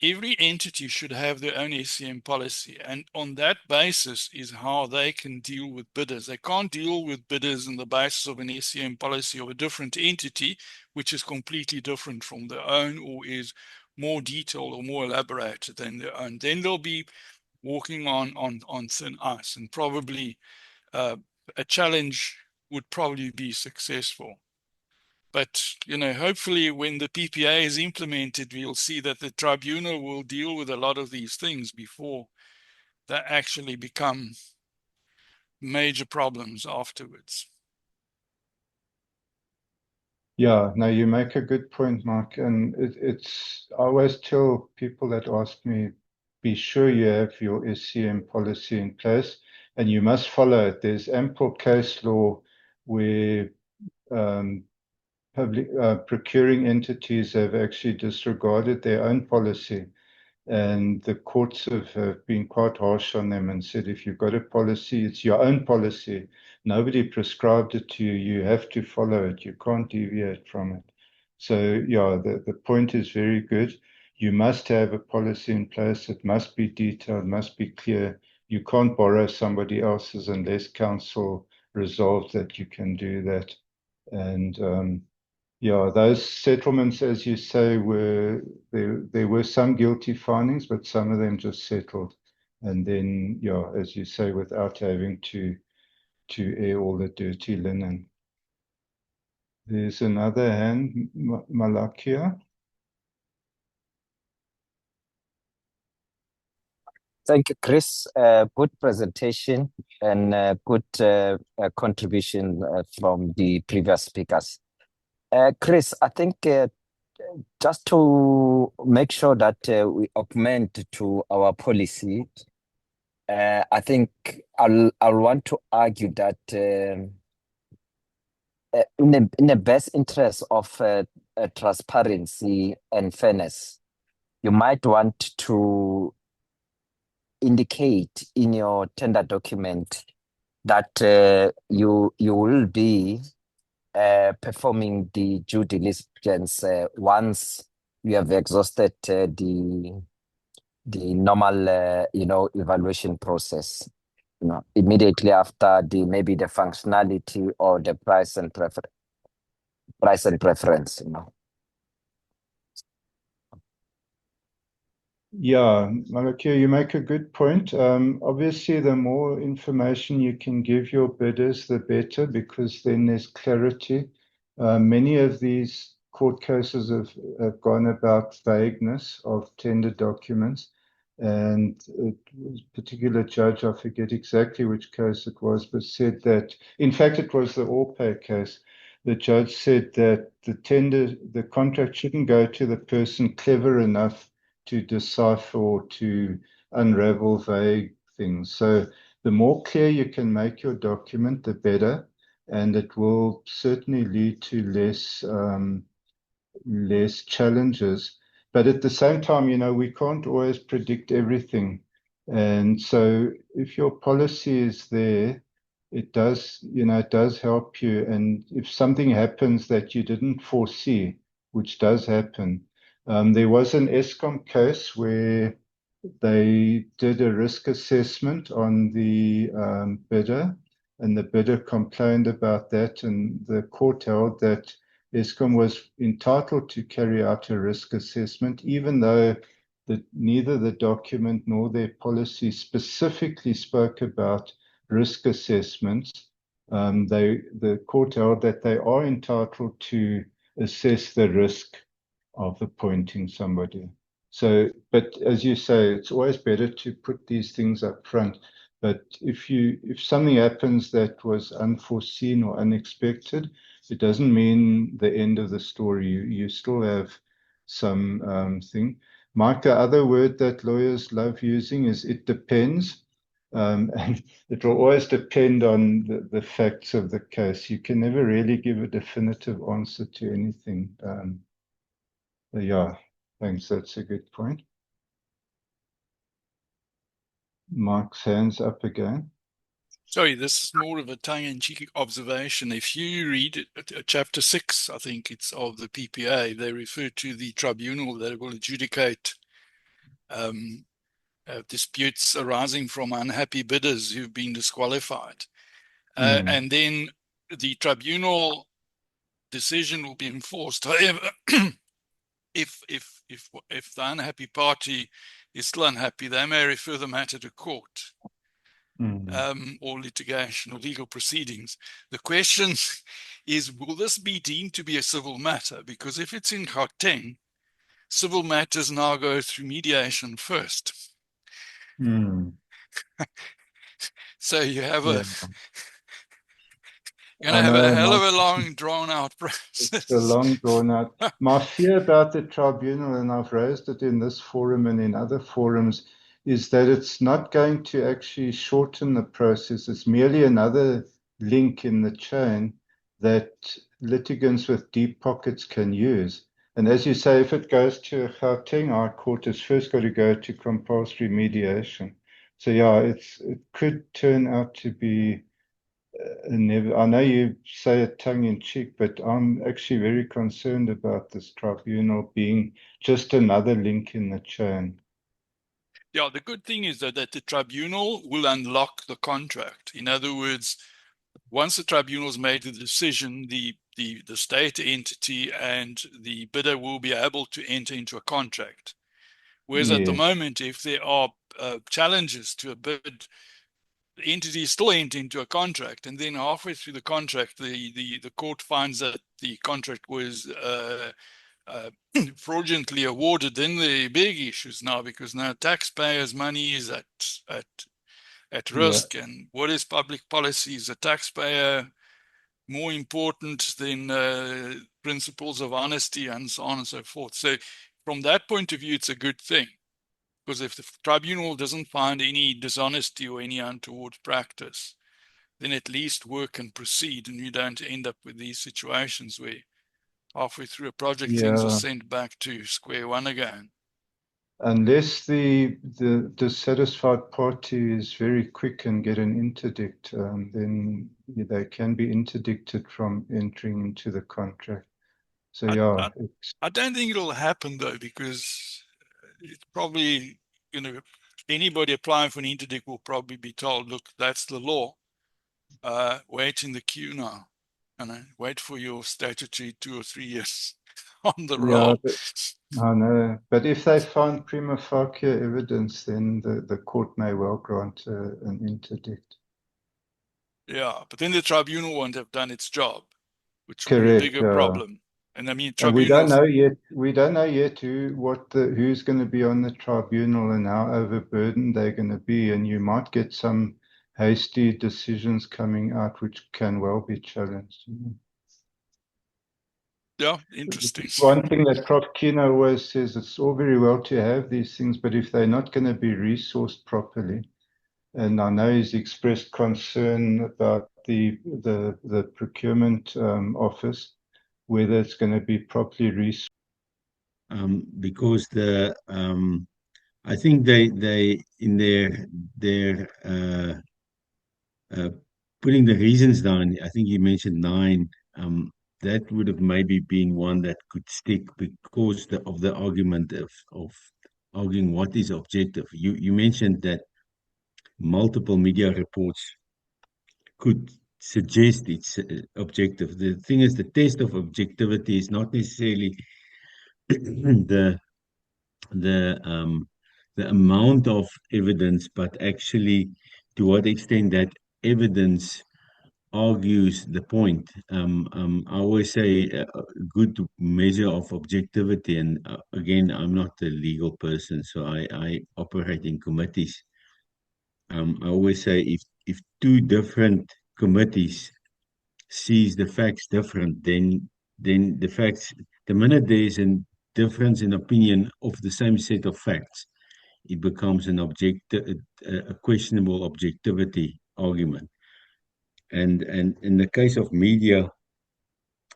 every entity should have their own SCM policy, and on that basis is how they can deal with bidders. They can't deal with bidders on the basis of an SCM policy of a different entity, which is completely different from their own or is more detailed or more elaborated than their own. Then they'll be walking on thin ice, and probably a challenge would probably be successful. But, hopefully when the PPA is implemented, we'll see that the tribunal will deal with a lot of these things before they actually become major problems afterwards. Yeah, no, you make a good point, Mark. And I always tell people that ask me, be sure you have your SCM policy in place and you must follow it. There's ample case law where public procuring entities have actually disregarded their own policy, and the courts have been quite harsh on them and said, if you've got a policy, it's your own policy. Nobody prescribed it to you. You have to follow it. You can't deviate from it. So yeah, the point is very good. You must have a policy in place. It must be detailed, must be clear. You can't borrow somebody else's unless council resolves that you can do that. And yeah, those settlements, as you say, there were some guilty findings, but some of them just settled. And then, yeah, as you say, without having to air all the dirty linen. There's another hand, Malakia. Thank you, Chris. Good presentation and good contribution from the previous speakers. Chris, I think just to make sure that we augment to our policy, I think I'll want to argue that in the best interest of transparency and fairness, you might want to indicate in your tender document that you will be performing the due diligence once you have exhausted the normal evaluation process. Immediately after maybe the functionality or the price and preference. Yeah, Malakia, you make a good point. Obviously, the more information you can give your bidders, the better, because then there's clarity. Many of these court cases have gone about vagueness of tender documents. And a particular judge, I forget exactly which case it was, but said that, in fact, it was the Allpay case. The judge said that the contract shouldn't go to the person clever enough to decipher or to unravel vague things. So the more clear you can make your document, the better, and it will certainly lead to less challenges. But at the same time, we can't always predict everything. And so if your policy is there, it does help you. And if something happens that you didn't foresee, which does happen, there was an Eskom case where they did a risk assessment on the bidder, and the bidder complained about that, and the court held that Eskom was entitled to carry out a risk assessment, even though neither the document nor their policy specifically spoke about risk assessments. The court held that they are entitled to assess the risk of appointing somebody. So, but as you say, it's always better to put these things up front. But if something happens that was unforeseen or unexpected, it doesn't mean the end of the story. You still have some thing. Mike, the other word that lawyers love using is it depends. And it will always depend on the facts of the case. You can never really give a definitive answer to anything. Yeah, thanks. That's a good point. Mark's hand's up again. Sorry, this is more of a tongue-in-cheek observation. If you read chapter 6, I think it's of the PPA, they refer to the tribunal that will adjudicate disputes arising from unhappy bidders who've been disqualified. And then the tribunal decision will be enforced. However, if the unhappy party is still unhappy, they may refer the matter to court. Or litigation or legal proceedings. The question is, will this be deemed to be a civil matter? Because if it's in Gauteng, civil matters now go through mediation first. So you have you're going to have a hell of a long, drawn-out process. It's a long, drawn-out. My fear about the tribunal, and I've raised it in this forum and in other forums, is that it's not going to actually shorten the process. It's merely another link in the chain that litigants with deep pockets can use. And as you say, if it goes to Gauteng High Court, it's first got to go to compulsory mediation. So yeah, it could turn out to be I know you say it tongue-in-cheek, but I'm actually very concerned about this tribunal being just another link in the chain. Yeah, the good thing is that the tribunal will unlock the contract. In other words, once the tribunal's made the decision, the state entity and the bidder will be able to enter into a contract. Whereas at the moment, if there are challenges to a bid, the entity still enter into a contract, and then halfway through the contract, the court finds that the contract was fraudulently awarded. Then the big issues now, because now taxpayers' money is at risk, and what is public policy? Is the taxpayer more important than principles of honesty and so on and so forth? So from that point of view, it's a good thing, because if the tribunal doesn't find any dishonesty or any untoward practice, then at least work can proceed, and you don't end up with these situations where halfway through a project things are sent back to square one again. Unless the dissatisfied party is very quick and get an interdict, then they can be interdicted from entering into the contract. So I don't think it'll happen though, because it's probably, anybody applying for an interdict will probably be told, look, that's the law. Wait in the queue now. Wait for your statutory 2 or 3 years on the roll. But if they find prima facie evidence, then the court may well grant an interdict. Yeah, but then the tribunal won't have done its job, which will Correct, be a bigger problem. And I mean, and we don't know yet. We don't know yet who's going to be on the tribunal and how overburdened they're going to be, and you might get some hasty decisions coming out which can well be challenged. Yeah, interesting. One thing that Prof. Kino always says, it's all very well to have these things, but if they're not going to be resourced properly, and I know he's expressed concern about the procurement office, whether it's going to be properly resourced. Because I think they in their putting the reasons down, I think you mentioned 9. That would have maybe been one that could stick because of the argument of arguing what is objective. You mentioned that multiple media reports could suggest it's objective. The thing is, the test of objectivity is not necessarily the amount of evidence, but actually to what extent that evidence argues the point. I always say a good measure of objectivity, and again, I'm not a legal person, so I operate in committees. I always say if 2 different committees sees the facts different, then the facts, the minute there is a difference in opinion of the same set of facts, it becomes a questionable objectivity argument. And in the case of media,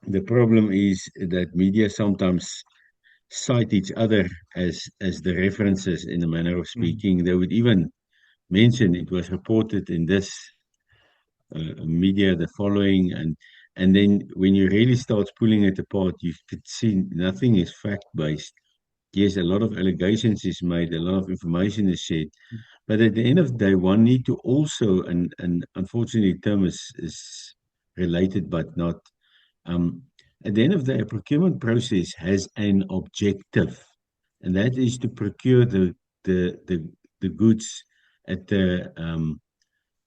the problem is that media sometimes cite each other as the references in a manner of speaking. They would even mention it was reported in this media the following, and then when you really start pulling it apart, you could see nothing is fact-based. Yes, a lot of allegations is made, a lot of information is shared, but at the end of the day, one need to also, and unfortunately the term is related but not, at the end of the day, a procurement process has an objective, and that is to procure the goods at the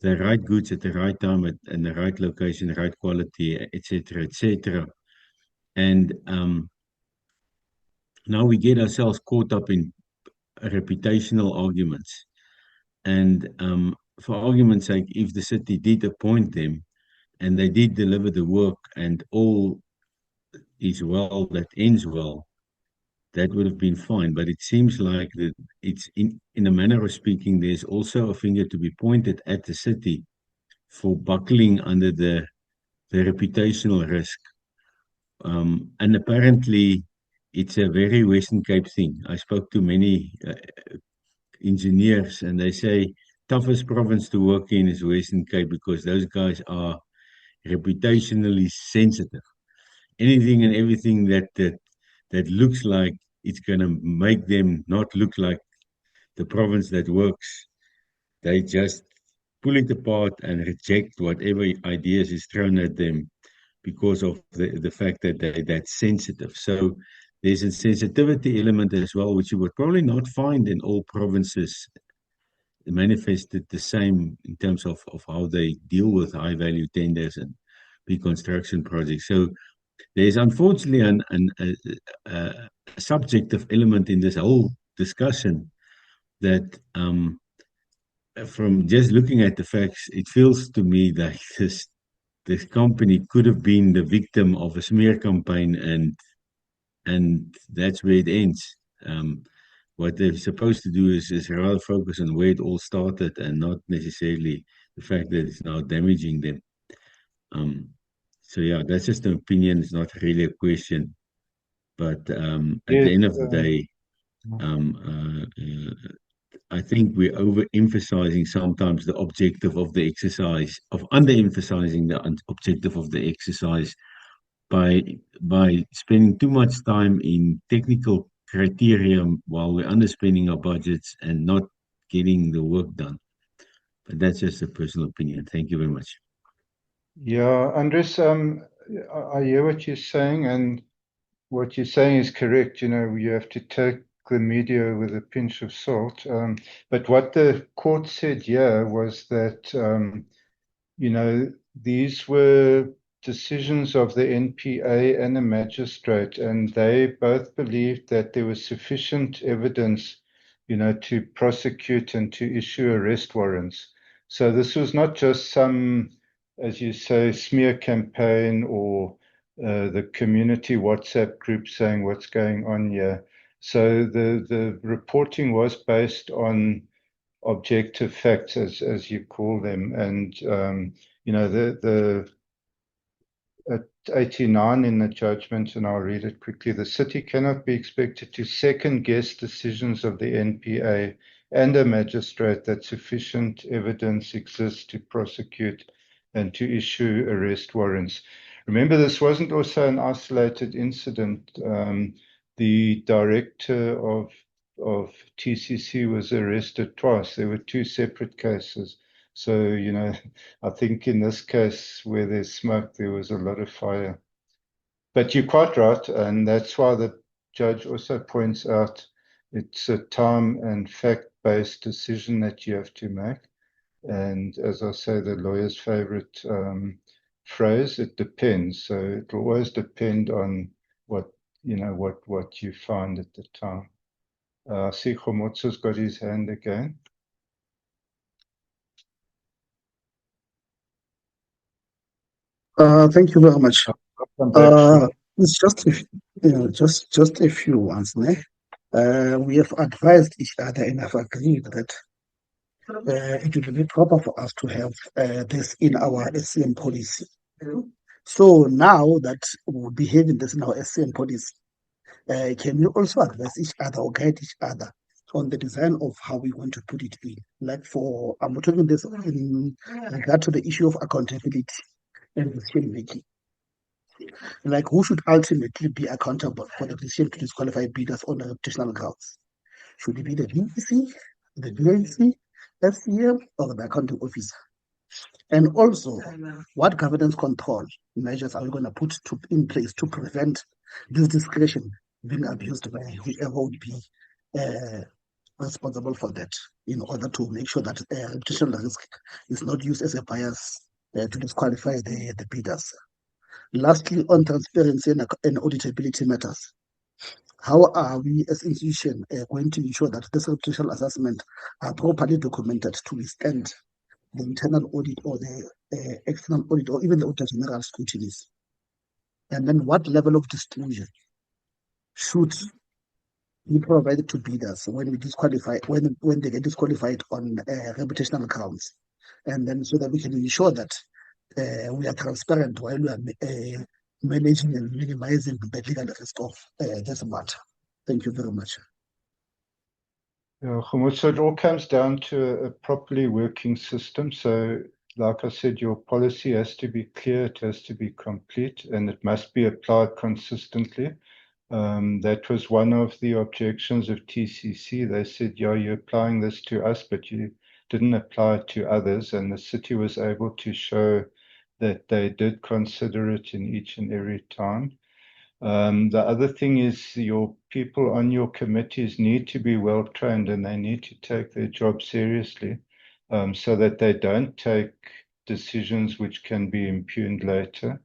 right goods at the right time, and the right location, the right quality, etc., etc. And now we get ourselves caught up in reputational arguments. And for argument's sake, if the city did appoint them and they did deliver the work and all is well that ends well, that would have been fine. But it seems like that it's in a manner of speaking, there's also a finger to be pointed at the city for buckling under the reputational risk. And apparently it's a very Western Cape thing. I spoke to many engineers, and they say toughest province to work in is Western Cape, because those guys are reputationally sensitive. Anything and everything that looks like it's going to make them not look like the province that works, they just pull it apart and reject whatever ideas is thrown at them because of the fact that they're that sensitive. So there's a sensitivity element as well, which you would probably not find in all provinces manifested the same in terms of how they deal with high value tenders and big construction projects. So there's unfortunately a subjective element in this whole discussion that from just looking at the facts, it feels to me like this company could have been the victim of a smear campaign, and that's where it ends. What they're supposed to do is rather focus on where it all started and not necessarily the fact that it's now damaging them. So yeah, that's just an opinion. It's not really a question. But at the end of the day, I think we're overemphasizing sometimes the objective of the exercise, of underemphasizing the objective of the exercise by spending too much time in technical criteria while we're underspending our budgets and not getting the work done. But that's just a personal opinion. Thank you very much. Yeah, Andres, I hear what you're saying, and what you're saying is correct. You know, you have to take the media with a pinch of salt. But what the court said here was that, you know, these were decisions of the NPA and the magistrate, and they both believed that there was sufficient evidence, you know, to prosecute and to issue arrest warrants. So this was not just some, as you say, smear campaign or the community WhatsApp group saying what's going on here. So the reporting was based on objective facts, as you call them, and you know, the at 89 in the judgment, and I'll read it quickly. The city cannot be expected to second guess decisions of the NPA and a magistrate that sufficient evidence exists to prosecute and to issue arrest warrants. Remember, this wasn't also an isolated incident. The director of TCC was arrested twice. There were two separate cases. So, you know, I think in this case where there's smoke, there was a lot of fire. But you're quite right, and that's why the judge also points out it's a time and fact-based decision that you have to make. And as I say, the lawyer's favorite phrase, it depends. So it will always depend on what, you know, what you find at the time. I see Khomotso's got his hand again. Thank you very much. Come back. It's just just a few ones, né? We have advised each other and have agreed that it would be proper for us to have this in our SCM policy. So now that we'll be having this in our SCM policy, can we also advise each other or guide each other on the design of how we want to put it in? Like I'm talking this in regard to the issue of accountability and decision making. Like, who should ultimately be accountable for the decision to disqualify bidders on reputational grounds? Should it be the VEC, the VAC, SCM, or the accounting officer? And also, what governance control measures are we going to put in place to prevent this discretion being abused by whoever would be responsible for that, in order to make sure that reputational risk is not used as a bias to disqualify the bidders? Lastly, on transparency and auditability matters, how are we as institution going to ensure that this reputational assessment are properly documented to withstand the internal audit or the external audit or even the auditor general scrutinies? And then what level of disclosure should be provided to bidders when we disqualify, when they get disqualified on reputational grounds? And then so that we can ensure that we are transparent while we are managing and minimizing the legal risk of this matter. Thank you very much. Yeah, so it all comes down to a properly working system. So, like I said, your policy has to be clear, it has to be complete, and it must be applied consistently. That was one of the objections of TCC. They said, yeah, you're applying this to us, but you didn't apply it to others. And the city was able to show that they did consider it in each and every time. The other thing is your people on your committees need to be well trained and they need to take their job seriously, so that they don't take decisions which can be impugned later.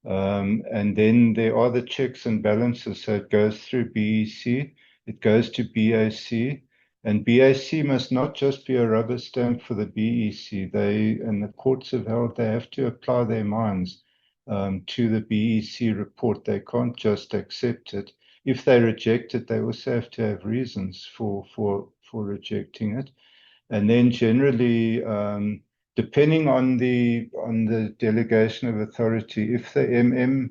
And then there are the checks and balances. So it goes through BEC, it goes to BAC, and BAC must not just be a rubber stamp for the BEC. And the courts have held, they have to apply their minds to the BEC report. They can't just accept it. If they reject it, they also have to have reasons for rejecting it. And then generally, depending on the delegation of authority, if the MM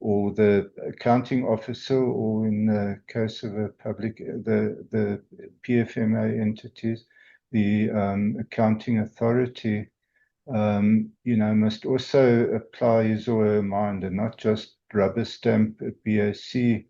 or the accounting officer, or in the case of a public, the PFMA entities, the accounting authority, must also apply his or her mind and not just rubber stamp a BAC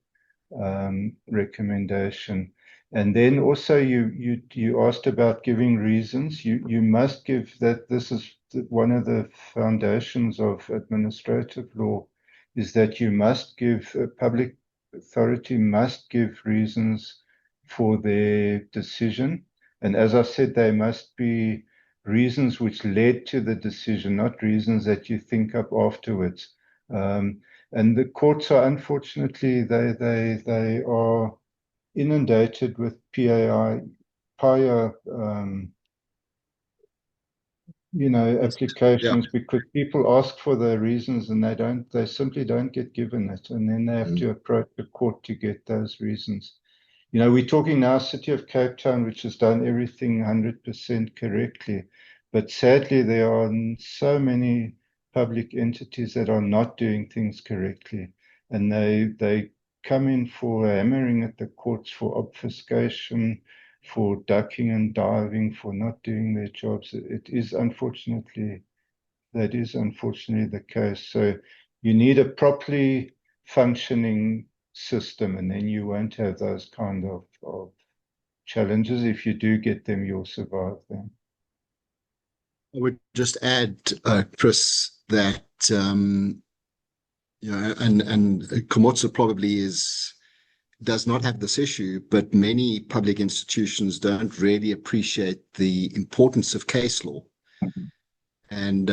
recommendation. And then also you asked about giving reasons. You must give that. This is one of the foundations of administrative law, is that you must give, a public authority must give reasons for their decision. And as I said, they must be reasons which led to the decision, not reasons that you think up afterwards. And the courts are, unfortunately, they are inundated with prior applications, because people ask for the reasons and they simply don't get given it, and then they have to approach the court to get those reasons. We're talking now City of Cape Town, which has done everything 100% correctly, but sadly there are so many public entities that are not doing things correctly, and they come in for hammering at the courts for obfuscation, for ducking and diving, for not doing their jobs. That is unfortunately the case. So you need a properly functioning system, and then you won't have those kind of challenges. If you do get them, you'll survive them. I would just add, Chris, that and Komotso probably does not have this issue, but many public institutions don't really appreciate the importance of case law. And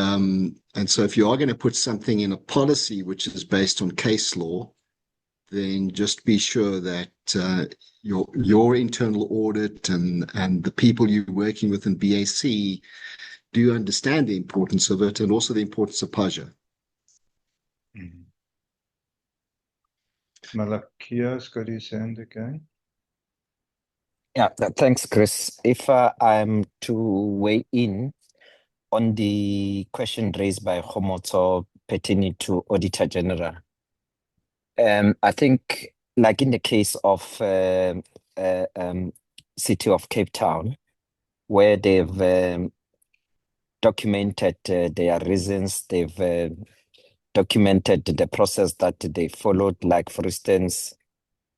so if you are going to put something in a policy which is based on case law, then just be sure that your internal audit and the people you're working with in BAC do understand the importance of it, and also the importance of PAJA. Malakia's got his hand again. Yeah, thanks, Chris. If I'm to weigh in on the question raised by Komotso pertaining to Auditor General, I think, like in the case of City of Cape Town, where they've documented their reasons, they've documented the process that they followed, like, for instance,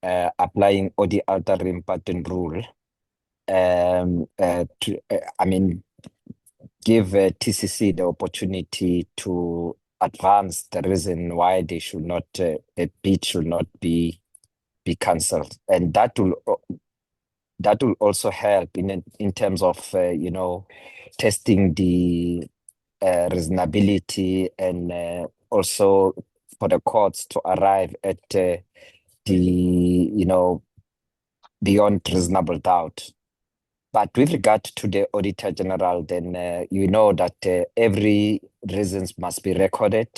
applying OD altering pattern rule, give TCC the opportunity to advance the reason why they should not, a bid should not be cancelled, and that will also help in terms of testing the reasonability, and also for the courts to arrive at the beyond reasonable doubt. But with regard to the Auditor General, then that every reasons must be recorded,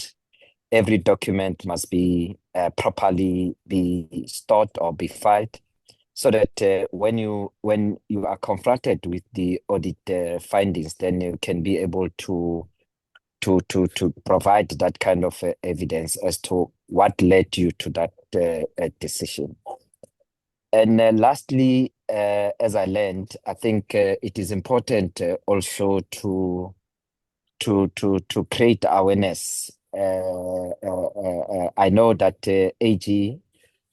every document must be properly be stored or be filed, so that when you are confronted with the audit findings, then you can be able to provide that kind of evidence as to what led you to that decision. And lastly, as I learned, I think it is important also to create awareness. I know that AG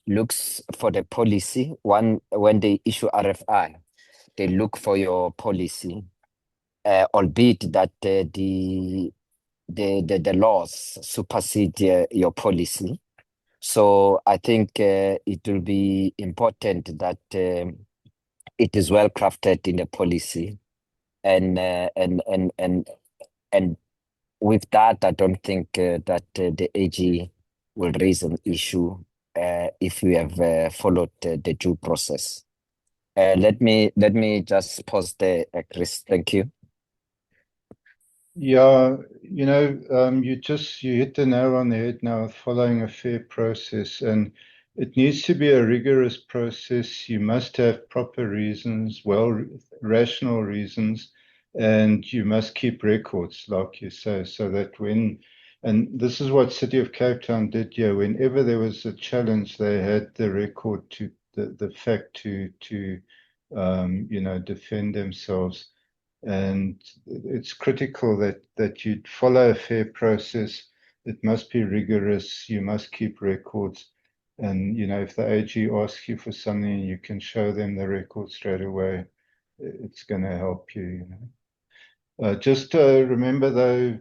looks for the policy. When they issue RFI, they look for your policy, albeit that the laws supersede your policy. So I think it will be important that it is well crafted in the policy, and with that, I don't think that the AG will raise an issue if we have followed the due process. Let me just pause there, Chris. Thank you. Yeah, you hit the nail on the head now, following a fair process, and it needs to be a rigorous process. You must have proper reasons, rational reasons, and you must keep records, like you say, so that and this is what City of Cape Town did here. Whenever there was a challenge, they had the record the fact to defend themselves. And it's critical that you follow a fair process. It must be rigorous. You must keep records. And, if the AG asks you for something, you can show them the record straight away. It's going to help you, Just remember, though,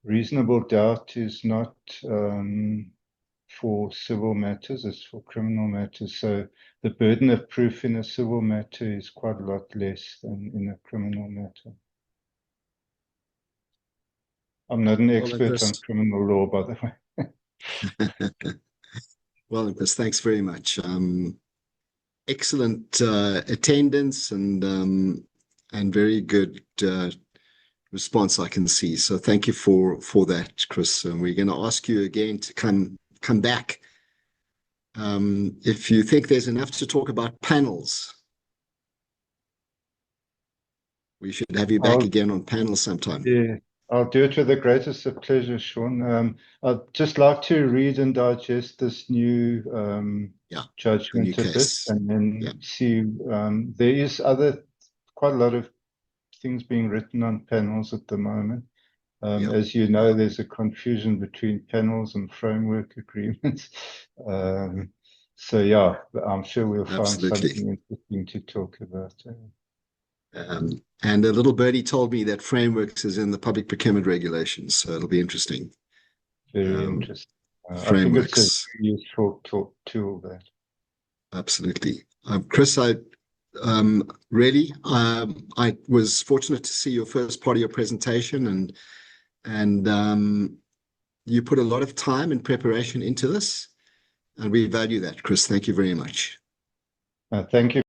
reasonable doubt is not for civil matters, it's for criminal matters. So the burden of proof in a civil matter is quite a lot less than in a criminal matter. I'm not an expert on criminal law, by the way. Well, Chris, thanks very much. Excellent attendance and very good response, I can see. So thank you for that, Chris. And we're going to ask you again to come back. If you think there's enough to talk about panels, we should have you back again on panels sometime. Yeah, I'll do it with the greatest of pleasure, Sean. I'd just like to read and digest this new judgment a bit, and then see. There is quite a lot of things being written on panels at the moment. As you know, there's a confusion between panels and framework agreements. So yeah, I'm sure we'll find something interesting to talk about. And a little birdie told me that frameworks is in the public procurement regulations, so it'll be interesting. Very interesting. Frameworks. I think it's a useful tool there. Absolutely. Chris, I was fortunate to see your first part of your presentation, and you put a lot of time and preparation into this, and we value that, Chris. Thank you very much. Thank you.